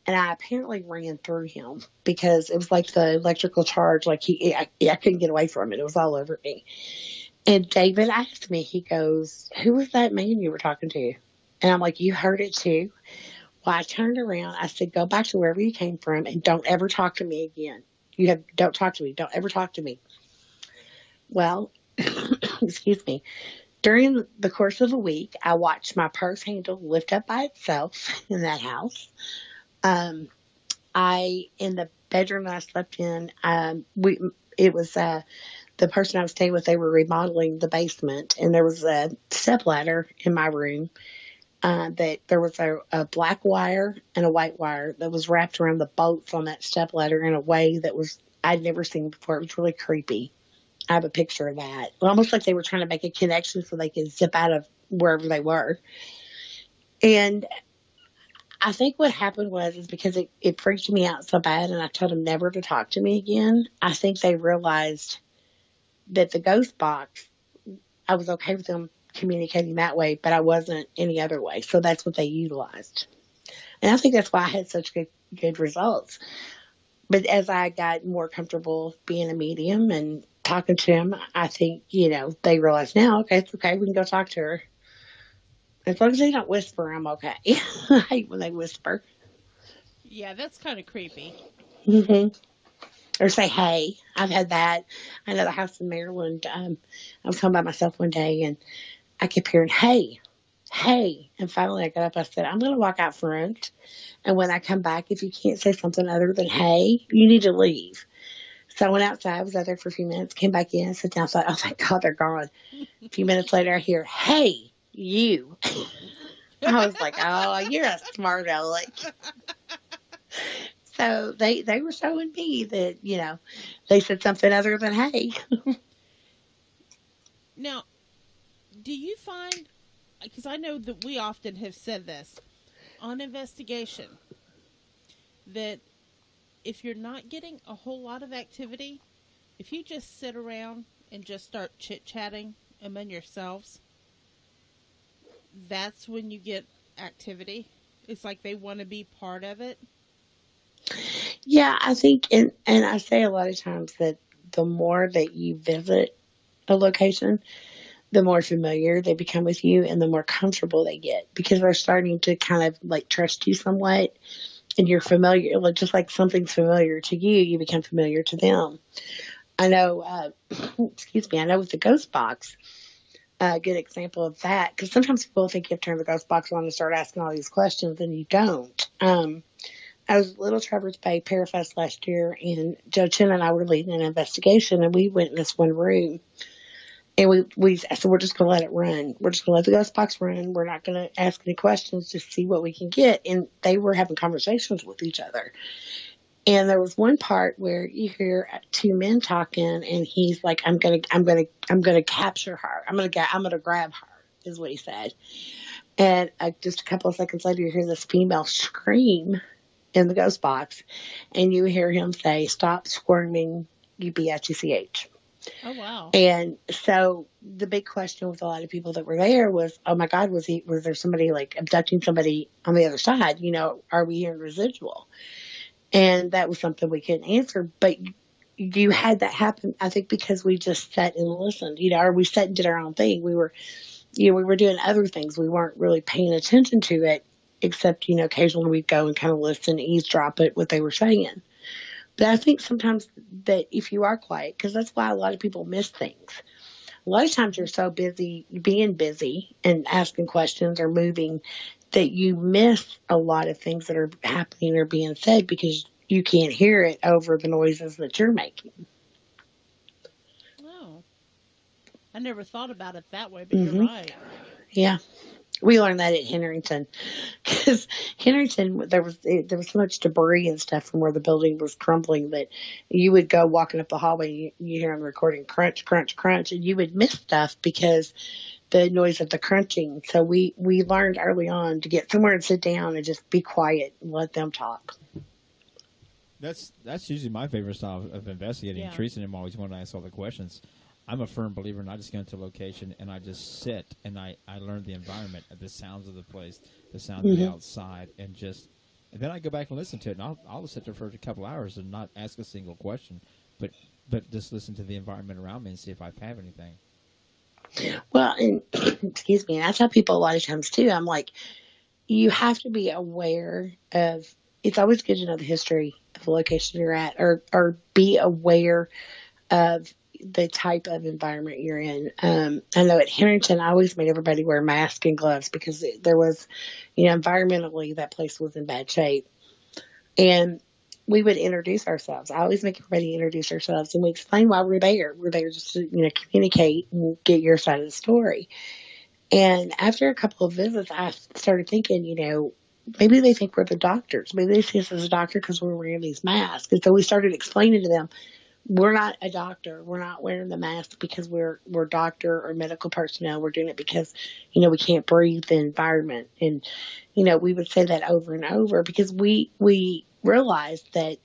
And I apparently ran through him because it was like the electrical charge. Like I couldn't get away from it. It was all over me. And David asked me, he goes, "Who was that man you were talking to?" And I'm like, "You heard it too?" Well, I turned around. I said, "Go back to wherever you came from and don't ever talk to me again. Don't talk to me. Don't ever talk to me." Well, excuse me. During the course of a week, I watched my purse handle lift up by itself in that house. In the bedroom that I slept in, it was, the person I was staying with, they were remodeling the basement, and there was a step ladder in my room. That there was a black wire and a white wire that was wrapped around the bolts on that step ladder in a way that I'd never seen before. It was really creepy. I have a picture of that. Almost like they were trying to make a connection so they could zip out of wherever they were. And I think what happened is because it freaked me out so bad and I told them never to talk to me again, I think they realized that the ghost box, I was okay with them communicating that way, but I wasn't any other way. So that's what they utilized. And I think that's why I had such good results. But as I got more comfortable being a medium and talking to him, I think, they realize now, okay, it's okay. We can go talk to her. As long as they don't whisper, I'm okay. I hate when they whisper. Yeah, that's kind of creepy. Mm-hmm. Or say, "Hey." I've had that. I know the house in Maryland. I was home by myself one day and I kept hearing, "Hey, hey." And finally I got up. I said, "I'm going to walk out front. And when I come back, if you can't say something other than hey, you need to leave." So I went outside. I was out there for a few minutes, came back in, sat down. Thought, "Oh, thank God they're gone." A few minutes later, I hear, "Hey, you." I was like, "Oh, you're a smart aleck." So they were showing me that, they said something other than hey. Now, do you find, because I know that we often have said this on investigation, that if you're not getting a whole lot of activity, if you just sit around and just start chit-chatting among yourselves, that's when you get activity? It's like they want to be part of it? Yeah, I think, and I say a lot of times that the more that you visit a location, the more familiar they become with you and the more comfortable they get because they're starting to kind of like trust you somewhat and you're familiar. Just like something's familiar to you, you become familiar to them. I know, excuse me, I know with the ghost box, a good example of that, because sometimes people think you have to turn the ghost box on and start asking all these questions and you don't. I was at Little Traverse Bay Parafest last year, and Joe Chin and I were leading an investigation, and we went in this one room, and we said, "We're just going to let it run. We're just going to let the ghost box run. We're not going to ask any questions, just see what we can get." And they were having conversations with each other. And there was one part where you hear two men talking, and he's like, I'm gonna capture her. I'm gonna grab her," is what he said. And just a couple of seconds later, you hear this female scream in the ghost box, and you hear him say, "Stop squirming, you bitch." Oh, wow. And so the big question with a lot of people that were there was, "Oh my God, was there somebody like abducting somebody on the other side? Are we hearing residual?" And that was something we couldn't answer, but you had that happen, I think, because we just sat and listened, or we sat and did our own thing. We were doing other things. We weren't really paying attention to it, except, occasionally we'd go and kind of listen, eavesdrop at what they were saying. But I think sometimes that if you are quiet, because that's why a lot of people miss things. A lot of times you're so busy being busy and asking questions or moving that you miss a lot of things that are happening or being said because you can't hear it over the noises that you're making. Oh. I never thought about it that way, but Mm-hmm. you're right. Yeah. We learned that at Henrington, because Henrington, there was so much debris and stuff from where the building was crumbling that you would go walking up the hallway, you hear on the recording crunch, crunch, crunch, and you would miss stuff because the noise of the crunching. So we learned early on to get somewhere and sit down and just be quiet and let them talk. That's usually my favorite style of investigating. Yeah. Teresa and him always want to ask all the questions. I'm a firm believer in I just go into a location and I just sit and I learn the environment, the sounds of the place, the sound of the outside, and then I go back and listen to it. And I'll sit there for a couple hours and not ask a single question, but just listen to the environment around me and see if I have anything. Well, and excuse me, and I tell people a lot of times too, I'm like, you have to be aware of, it's always good to know the history of the location you're at, or be aware of the type of environment you're in. I know at Henrington, I always made everybody wear masks and gloves because there was, environmentally, that place was in bad shape. And we would introduce ourselves. I always make everybody introduce ourselves, and we explain why we're there. We're there just to, communicate and get your side of the story. And after a couple of visits, I started thinking, maybe they think we're the doctors. Maybe they see us as a doctor because we're wearing these masks. And so we started explaining to them, we're not a doctor. We're not wearing the mask because we're doctor or medical personnel. We're doing it because, we can't breathe the environment. And, we would say that over and over because we realized that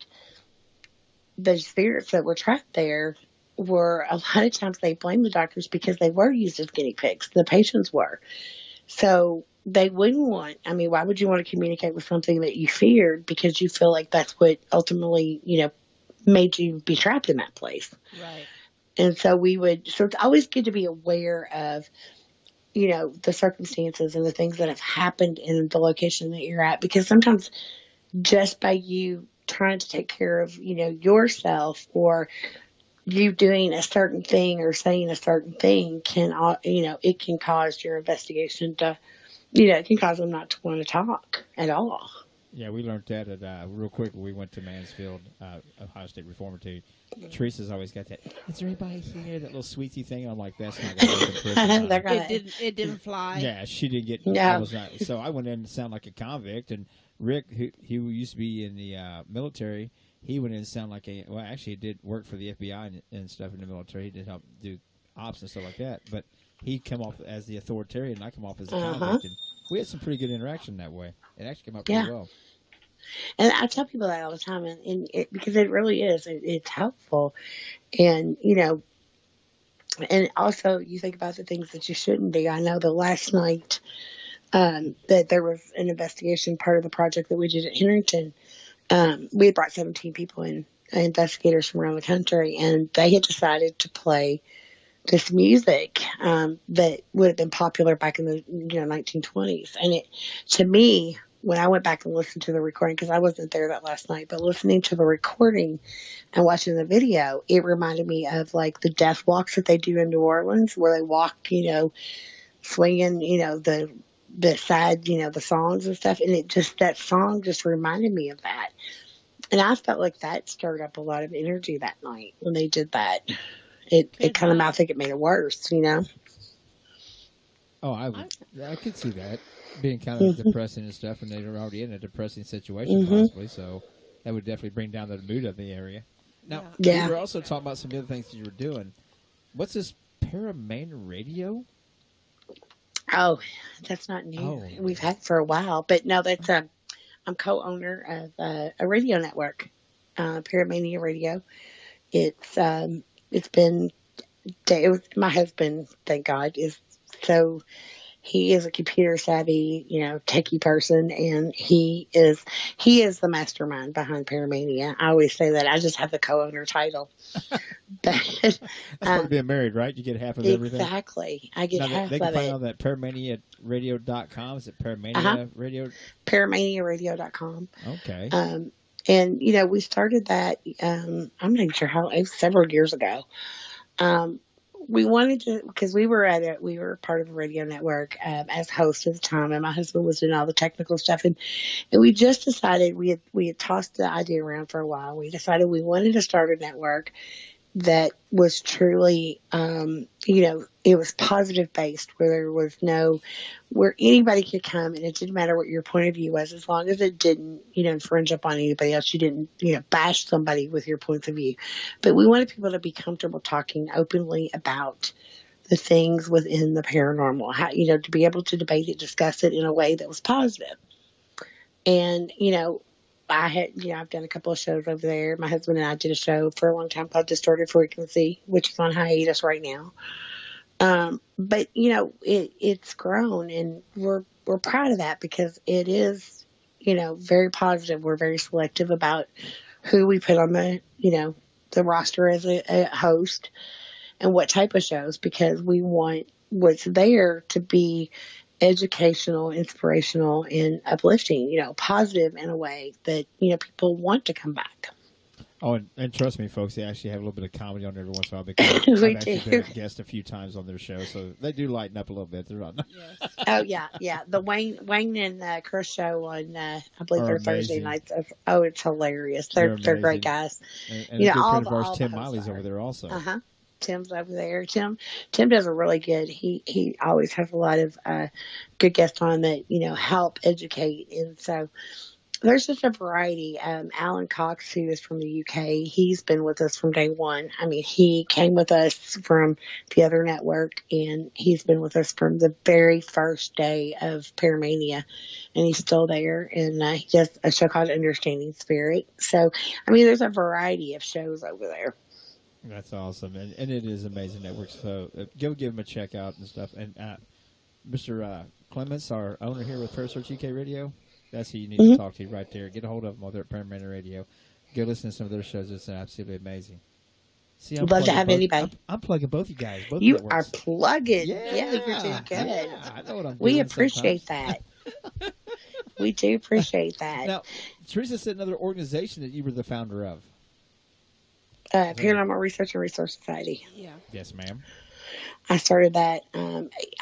the spirits that were trapped there were, a lot of times they blame the doctors because they were used as guinea pigs. The patients were. So they wouldn't want, why would you want to communicate with something that you feared because you feel like that's what ultimately, made you be trapped in that place. Right. And so so it's always good to be aware of, the circumstances and the things that have happened in the location that you're at, because sometimes just by you trying to take care of, yourself, or you doing a certain thing or saying a certain thing can, it can cause your investigation to, it can cause them not to want to talk at all. Yeah, we learned that at real quick when we went to Mansfield, Ohio State Reformatory. Teresa's always got that. Is there anybody here? That little sweety thing. I'm like, that's not going to work. It didn't fly. Yeah, she didn't get. No. I was not. So I went in and sound like a convict. And Rick, who used to be in the military, he went in and sound like actually, he did work for the FBI and stuff in the military. He did help do ops and stuff like that. But he come off as the authoritarian, and I come off as a convict. And we had some pretty good interaction that way. It actually came out pretty well. And I tell people that all the time, because it really is. It's helpful. And, and also you think about the things that you shouldn't do. I know the last night that there was an investigation part of the project that we did at Henrington. We had brought 17 people in, investigators from around the country, and they had decided to play this music that would have been popular back in the 1920s. And to me, when I went back and listened to the recording, because I wasn't there that last night, but listening to the recording and watching the video, it reminded me of like the death walks that they do in New Orleans, where they walk, swinging, the side, the songs and stuff. And that song just reminded me of that. And I felt like that stirred up a lot of energy that night when they did that. It kind of, I think it made it worse, Oh, I could see that being kind of depressing and stuff, and they were already in a depressing situation possibly, so that would definitely bring down the mood of the area. Now, we were also talking about some other things that you were doing. What's this ParaMania radio? Oh, that's not new. Oh. We've had it for a while, but no, that's I'm co-owner of a radio network, ParaMania Radio. It's been, my husband, thank God, he is a computer savvy, techie person, and he is the mastermind behind ParaMania. I always say that. I just have the co-owner title. But that's part of being married, right? You get half of everything. Exactly. I get half of it. They can find on that ParaManiaRadio.com. Is it ParaMania Radio? ParaManiaRadio.com. Okay. And we started that. I'm not even sure how. It was several years ago. We wanted to, because we were part of the radio network as hosts at the time, and my husband was doing all the technical stuff, and we just decided we had tossed the idea around for a while. We decided we wanted to start a network that was truly, it was positive based, where there was where anybody could come, and it didn't matter what your point of view was, as long as it didn't, infringe upon anybody else. You didn't, bash somebody with your points of view. But we wanted people to be comfortable talking openly about the things within the paranormal, how, to be able to debate it, discuss it in a way that was positive. And, I've done a couple of shows over there. My husband and I did a show for a long time called Distorted Frequency, which is on hiatus right now. But it's grown, and we're proud of that, because it is, very positive. We're very selective about who we put on the roster as a host and what type of shows, because we want what's there to be educational, inspirational, and uplifting, positive in a way that, people want to come back. Oh, and trust me, folks, they actually have a little bit of comedy on there every once in a while, because I've actually been a guest a few times on their show, so they do lighten up a little bit. They're on. Yes. Oh, yeah. The Wayne and Chris show on, I believe Are they're Thursday amazing. nights. Oh, it's hilarious. They're great guys. And a good friend of ours, Tim Miley's over there also. Uh-huh. Tim's over there. Tim does a really good. He always has a lot of good guests on that help educate, and so there's just a variety. Alan Cox, who is from the UK, he's been with us from day one. I mean, he came with us from the other network, and he's been with us from the very first day of ParaMania, and he's still there. And he does a show called Understanding Spirit. So, I mean, there's a variety of shows over there. That's awesome, and it is amazing network. So go give them a check out and stuff. And Mr. Clements, our owner here with Parasearch UK Radio, that's who you need to talk to right there. Get a hold of them while they're at ParaMania Radio. Go listen to some of their shows. It's absolutely amazing. See, I'd love to have anybody. I'm plugging both you guys. Both you networks. are plugging. Yeah, you're doing good. Yeah, I know what I'm doing. We appreciate that. We do appreciate that. Now, Teresa said another organization that you were the founder of. Paranormal Research and Resource Society. Yeah. Yes, ma'am. I started that.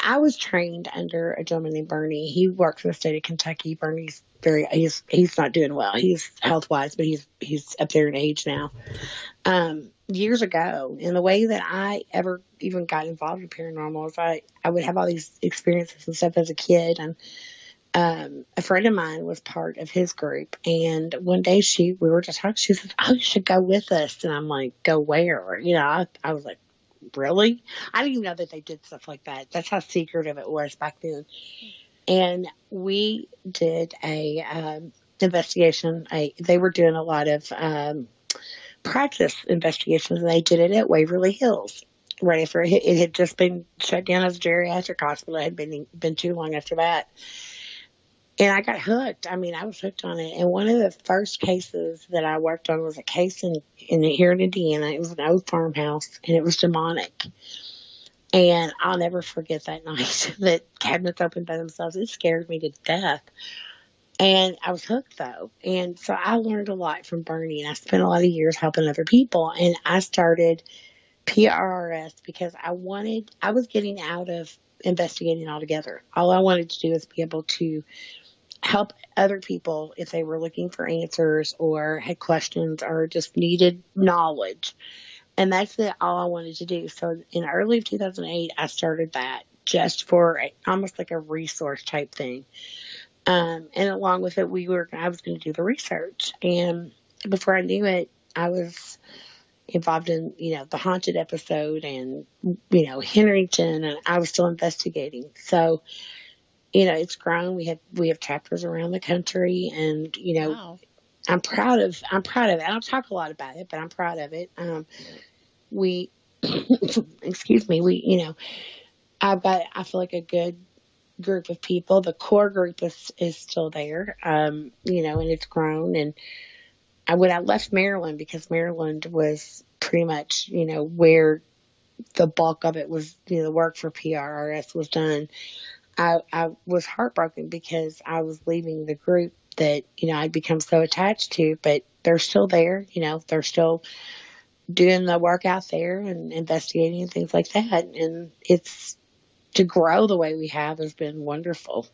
I was trained under a gentleman named Bernie. He works in the state of Kentucky. Bernie's he's not doing well. He's health wise, but he's up there in age now. Years ago, and the way that I ever even got involved in paranormal is I would have all these experiences and stuff as a kid, and a friend of mine was part of his group, and one day we were just talking. She said, "Oh, you should go with us," and I'm like, "Go where?" I was like, "Really?" I didn't even know that they did stuff like that. That's how secretive it was back then. And we did a investigation. They were doing a lot of practice investigations, and they did it at Waverly Hills. Right after it had just been shut down as a geriatric hospital. It had been too long after that. And I got hooked. I mean, I was hooked on it. And one of the first cases that I worked on was a case here in Indiana. It was an old farmhouse, and it was demonic. And I'll never forget that night that cabinets opened by themselves. It scared me to death. And I was hooked, though. And so I learned a lot from Bernie, and I spent a lot of years helping other people. And I started PRRS because I was getting out of investigating altogether. All I wanted to do was be able to help other people if they were looking for answers or had questions or just needed knowledge. And that's all I wanted to do. So in early 2008, I started that just for almost like a resource type thing. And along with it, I was going to do the research. And before I knew it, I was involved in, the haunted episode and, Henrington, and I was still investigating. So, it's grown. We have chapters around the country, and, Wow. I'm proud of it. I don't talk a lot about it, but I'm proud of it. Excuse me, I feel like a good group of people. The core group is still there, and it's grown. And when I left Maryland, because Maryland was pretty much, where the bulk of it was, the work for PRRS was done, I was heartbroken because I was leaving the group that, I'd become so attached to, but they're still there, they're still doing the work out there and investigating and things like that. And it's to grow the way we have has been wonderful.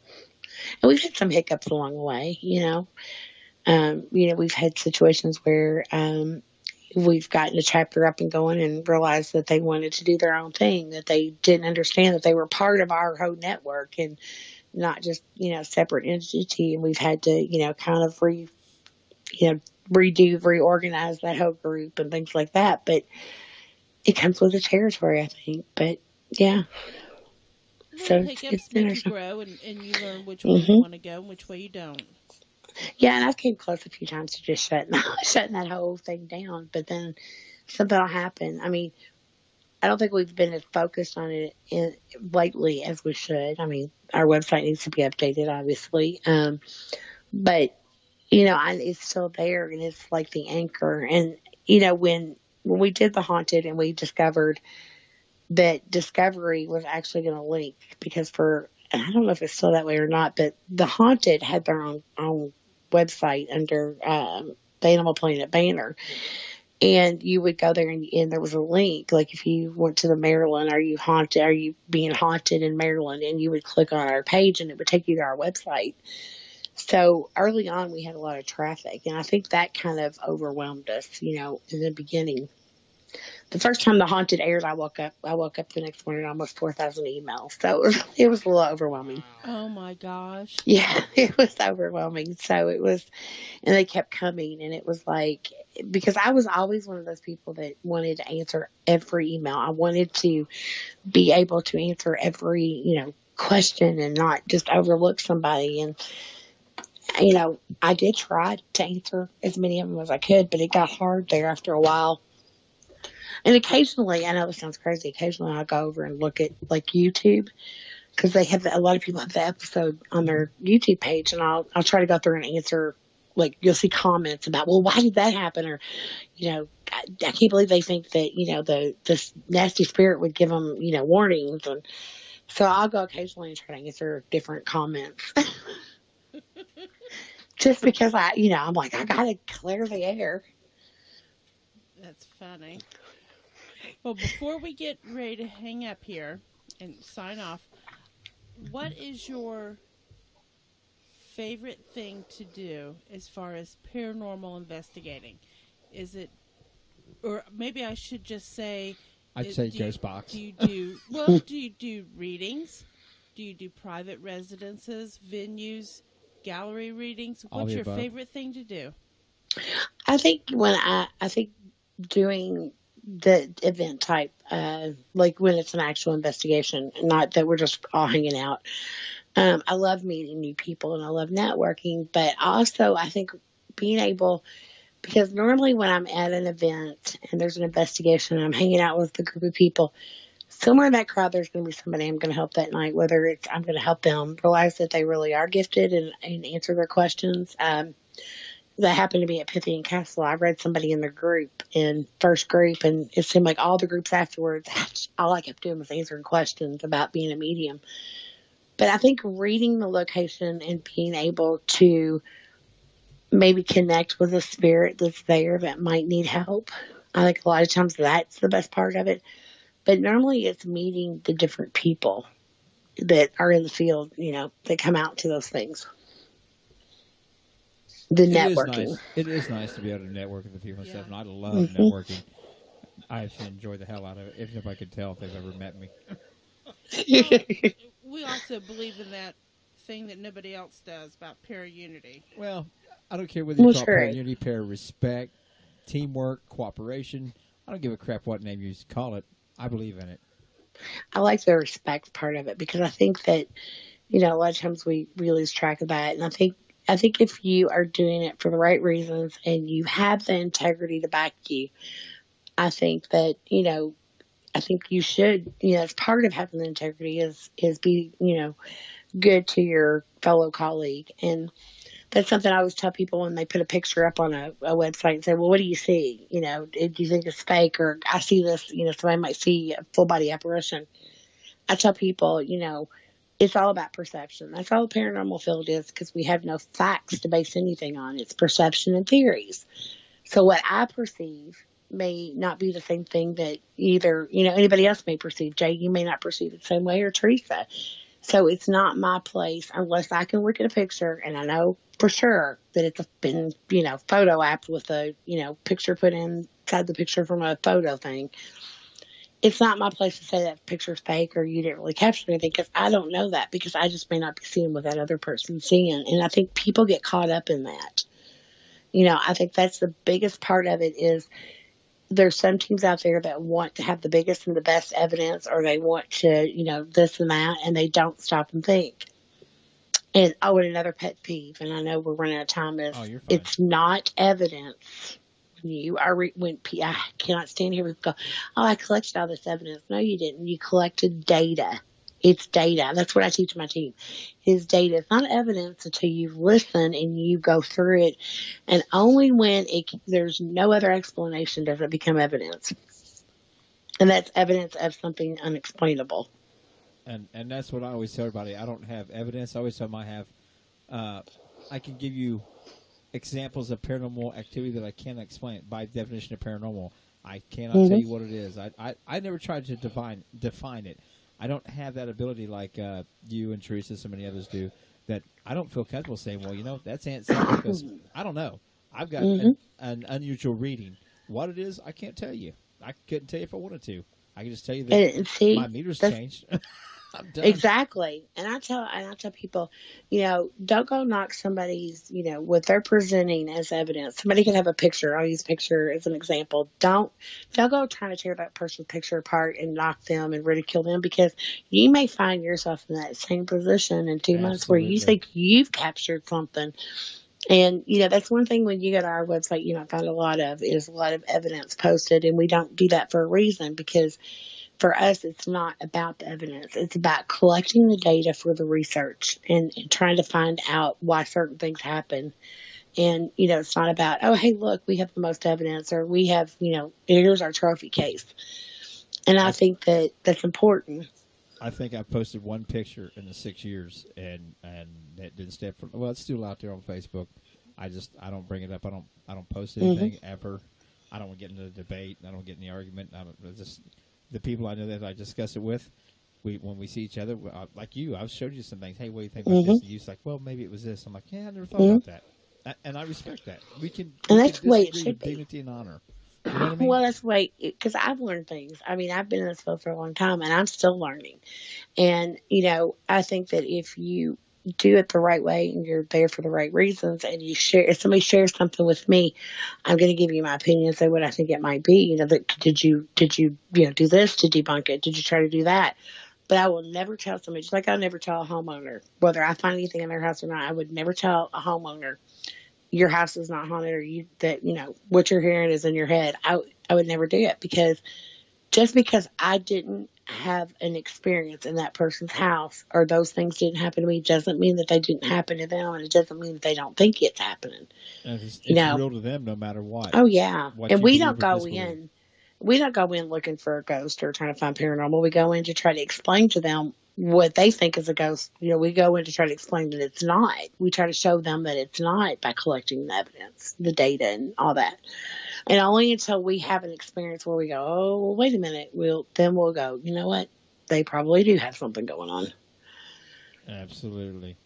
And we've had some hiccups along the way, we've had situations where, we've gotten a chapter up and going and realized that they wanted to do their own thing, that they didn't understand that they were part of our whole network and not just, separate entity. And we've had to, kind of reorganize that whole group and things like that. But it comes with the territory, I think. But yeah. Little hiccups make you grow, and you learn which way you want to go and which way you don't. Yeah, and I've came close a few times to just shutting that whole thing down. But then something will happen. I mean, I don't think we've been as focused on it lately as we should. I mean, our website needs to be updated, obviously. But, it's still there, and it's like the anchor. And, when we did the Haunted and we discovered that Discovery was actually going to link, because and I don't know if it's still that way or not, but the Haunted had their own website under the Animal Planet banner. And you would go there and there was a link, like if you went to the Maryland, are you being haunted in Maryland? And you would click on our page and it would take you to our website. So early on we had a lot of traffic, and I think that kind of overwhelmed us, in the beginning. The first time the Haunted aired, I woke up the next morning almost 4,000 emails. So it was a little overwhelming. Oh my gosh. Yeah, it was overwhelming. So it was, and they kept coming, and it was like, because I was always one of those people that wanted to answer every email. I wanted to be able to answer every, question and not just overlook somebody. And, I did try to answer as many of them as I could, but it got hard there after a while. And occasionally, I know this sounds crazy, occasionally I'll go over and look at like YouTube, because they have a lot of people have the episode on their YouTube page, and I'll try to go through and answer. Like, you'll see comments about, well, why did that happen? Or, I can't believe they think that, this nasty spirit would give them, warnings. And so I'll go occasionally and try to answer different comments. Just because I'm like, I got to clear the air. That's funny. Well, before we get ready to hang up here and sign off, what is your favorite thing to do as far as paranormal investigating? Is it, or maybe I should just say, I'd say Ghost Box. Do you do readings? Do you do private residences, venues, gallery readings? What's your favorite thing to do? I think I think doing the event type, like when it's an actual investigation, not that we're just all hanging out. I love meeting new people and I love networking, but also I think being able, because normally when I'm at an event and there's an investigation and I'm hanging out with a group of people, somewhere in that crowd there's going to be somebody I'm going to help that night, whether it's I'm going to help them realize that they really are gifted and answer their questions. That happened to be at Pythian Castle. I read somebody in the group, in first group, and it seemed like all the groups afterwards, all I kept doing was answering questions about being a medium. But I think reading the location and being able to maybe connect with a spirit that's there that might need help, I think a lot of times that's the best part of it. But normally it's meeting the different people that are in the field, that come out to those things. The networking. It is nice to be able to network with the people and stuff, and I love networking. I actually enjoy the hell out of it, even if I could tell if they've ever met me. Well, we also believe in that thing that nobody else does about para-unity. Well, I don't care whether you call it para-unity, para-respect, teamwork, cooperation. I don't give a crap what name you call it. I believe in it. I like the respect part of it, because I think that, a lot of times we lose track of that. And I think if you are doing it for the right reasons and you have the integrity to back you, I think that, I think you should, as part of having the integrity is be, good to your fellow colleague. And that's something I always tell people when they put a picture up on a website and say, well, what do you see? Do you think it's fake? Or I see this, somebody might see a full body apparition. I tell people, it's all about perception. That's all the paranormal field is, because we have no facts to base anything on. It's perception and theories. So what I perceive may not be the same thing that either, anybody else may perceive. Jay, you may not perceive it the same way, or Teresa. So it's not my place unless I can look at a picture and I know for sure that it's been, photo apped with a, picture put inside the picture from a photo thing. It's not my place to say that picture's fake or you didn't really capture anything, because I don't know that, because I just may not be seeing what that other person's seeing. And I think people get caught up in that. I think that's the biggest part of it. Is there's some teams out there that want to have the biggest and the best evidence, or they want to, this and that, and they don't stop and think. And and another pet peeve, and I know we're running out of time, is it's not evidence. I cannot stand here and go, I collected all this evidence. No, you didn't. You collected data. It's data. That's what I teach my team. Is data. It's not evidence until you listen and you go through it. And only when there's no other explanation does it become evidence. And that's evidence of something unexplainable. And that's what I always tell everybody. I don't have evidence. I always tell them I can give you examples of paranormal activity that I cannot explain. By definition of paranormal, I cannot tell you what it is. I never tried to define it. I don't have that ability like you and Teresa, so many others do, that I don't feel comfortable saying, well, that's Aunt Sally, because I don't know. I've got an unusual reading. What it is, I can't tell you. I couldn't tell you if I wanted to. I can just tell you that my meter's changed. I'm done. Exactly. And I tell people, don't go knock somebody's, what they're presenting as evidence. Somebody can have a picture. I'll use a picture as an example. Don't go trying to tear that person's picture apart and knock them and ridicule them, because you may find yourself in that same position in 2 months where you think you've captured something. And, that's one thing when you go to our website, I find a lot of evidence posted, and we don't do that for a reason, because for us, it's not about the evidence. It's about collecting the data for the research and trying to find out why certain things happen. And, it's not about, oh, hey, look, we have the most evidence, or we have, here's our trophy case. And I think that's important. I think I posted one picture in the 6 years, and that didn't step from. Well, it's still out there on Facebook. I don't bring it up. I don't post anything ever. I don't get into the debate. I don't get in the argument. The people I know that I discuss it with, when we see each other, like you, I've showed you some things. Hey, what do you think about this? And you're like, well, maybe it was this. I'm like, yeah, I never thought about that. And I respect that. And that's the way it should be. Dignity and honor. You know what I mean? Well, that's the way, because I've learned things. I mean, I've been in this field for a long time, and I'm still learning. And, I think that if you do it the right way and you're there for the right reasons, and if somebody shares something with me, I'm going to give you my opinion and say what I think it might be. Did you do this to debunk it? Did you try to do that? But I will never tell somebody, just like I'll never tell a homeowner, whether I find anything in their house or not, I would never tell a homeowner, your house is not haunted, or what you're hearing is in your head. I would never do it, because just because I didn't have an experience in that person's house, or those things didn't happen to me, doesn't mean that they didn't happen to them, and it doesn't mean that they don't think it's happening. And it's real to them no matter what. Oh yeah, and we don't go in. We don't go in looking for a ghost or trying to find paranormal. We go in to try to explain to them what they think is a ghost. We go in to try to explain that it's not. We try to show them that it's not by collecting the evidence, the data, and all that. And only until we have an experience where we go, oh, well, wait a minute, we'll go, you know what? They probably do have something going on. Absolutely.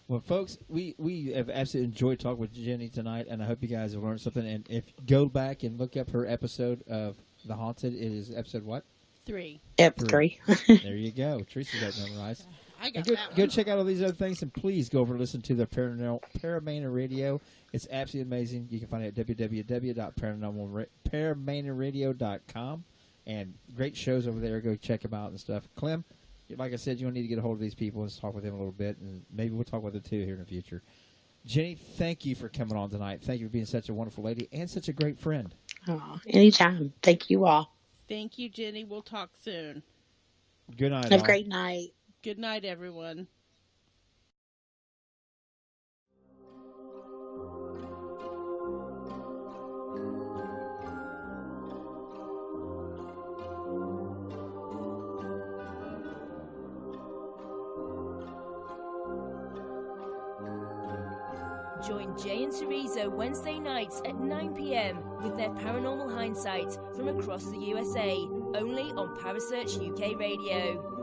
Well, folks, we have absolutely enjoyed talking with Jenny tonight, and I hope you guys have learned something. And if go back and look up her episode of The Haunted, it is episode what? 3. Yep, 3. There you go. Teresa's got it memorized. I got go check out all these other things, and please go over and listen to the ParaMania Radio. It's absolutely amazing. You can find it at www.paramaniaradio.com, and great shows over there. Go check them out and stuff. Clem, like I said, you'll need to get a hold of these people and talk with them a little bit, and maybe we'll talk with them too here in the future. Jenny, thank you for coming on tonight. Thank you for being such a wonderful lady and such a great friend. Oh, anytime. Thank you all. Thank you, Jenny. We'll talk soon. Good night. Have a great night. Good night, everyone. Join Jay and Teresa Wednesday nights at 9 p.m. with their Paranormal Hindsight from across the USA, only on Parasearch UK Radio.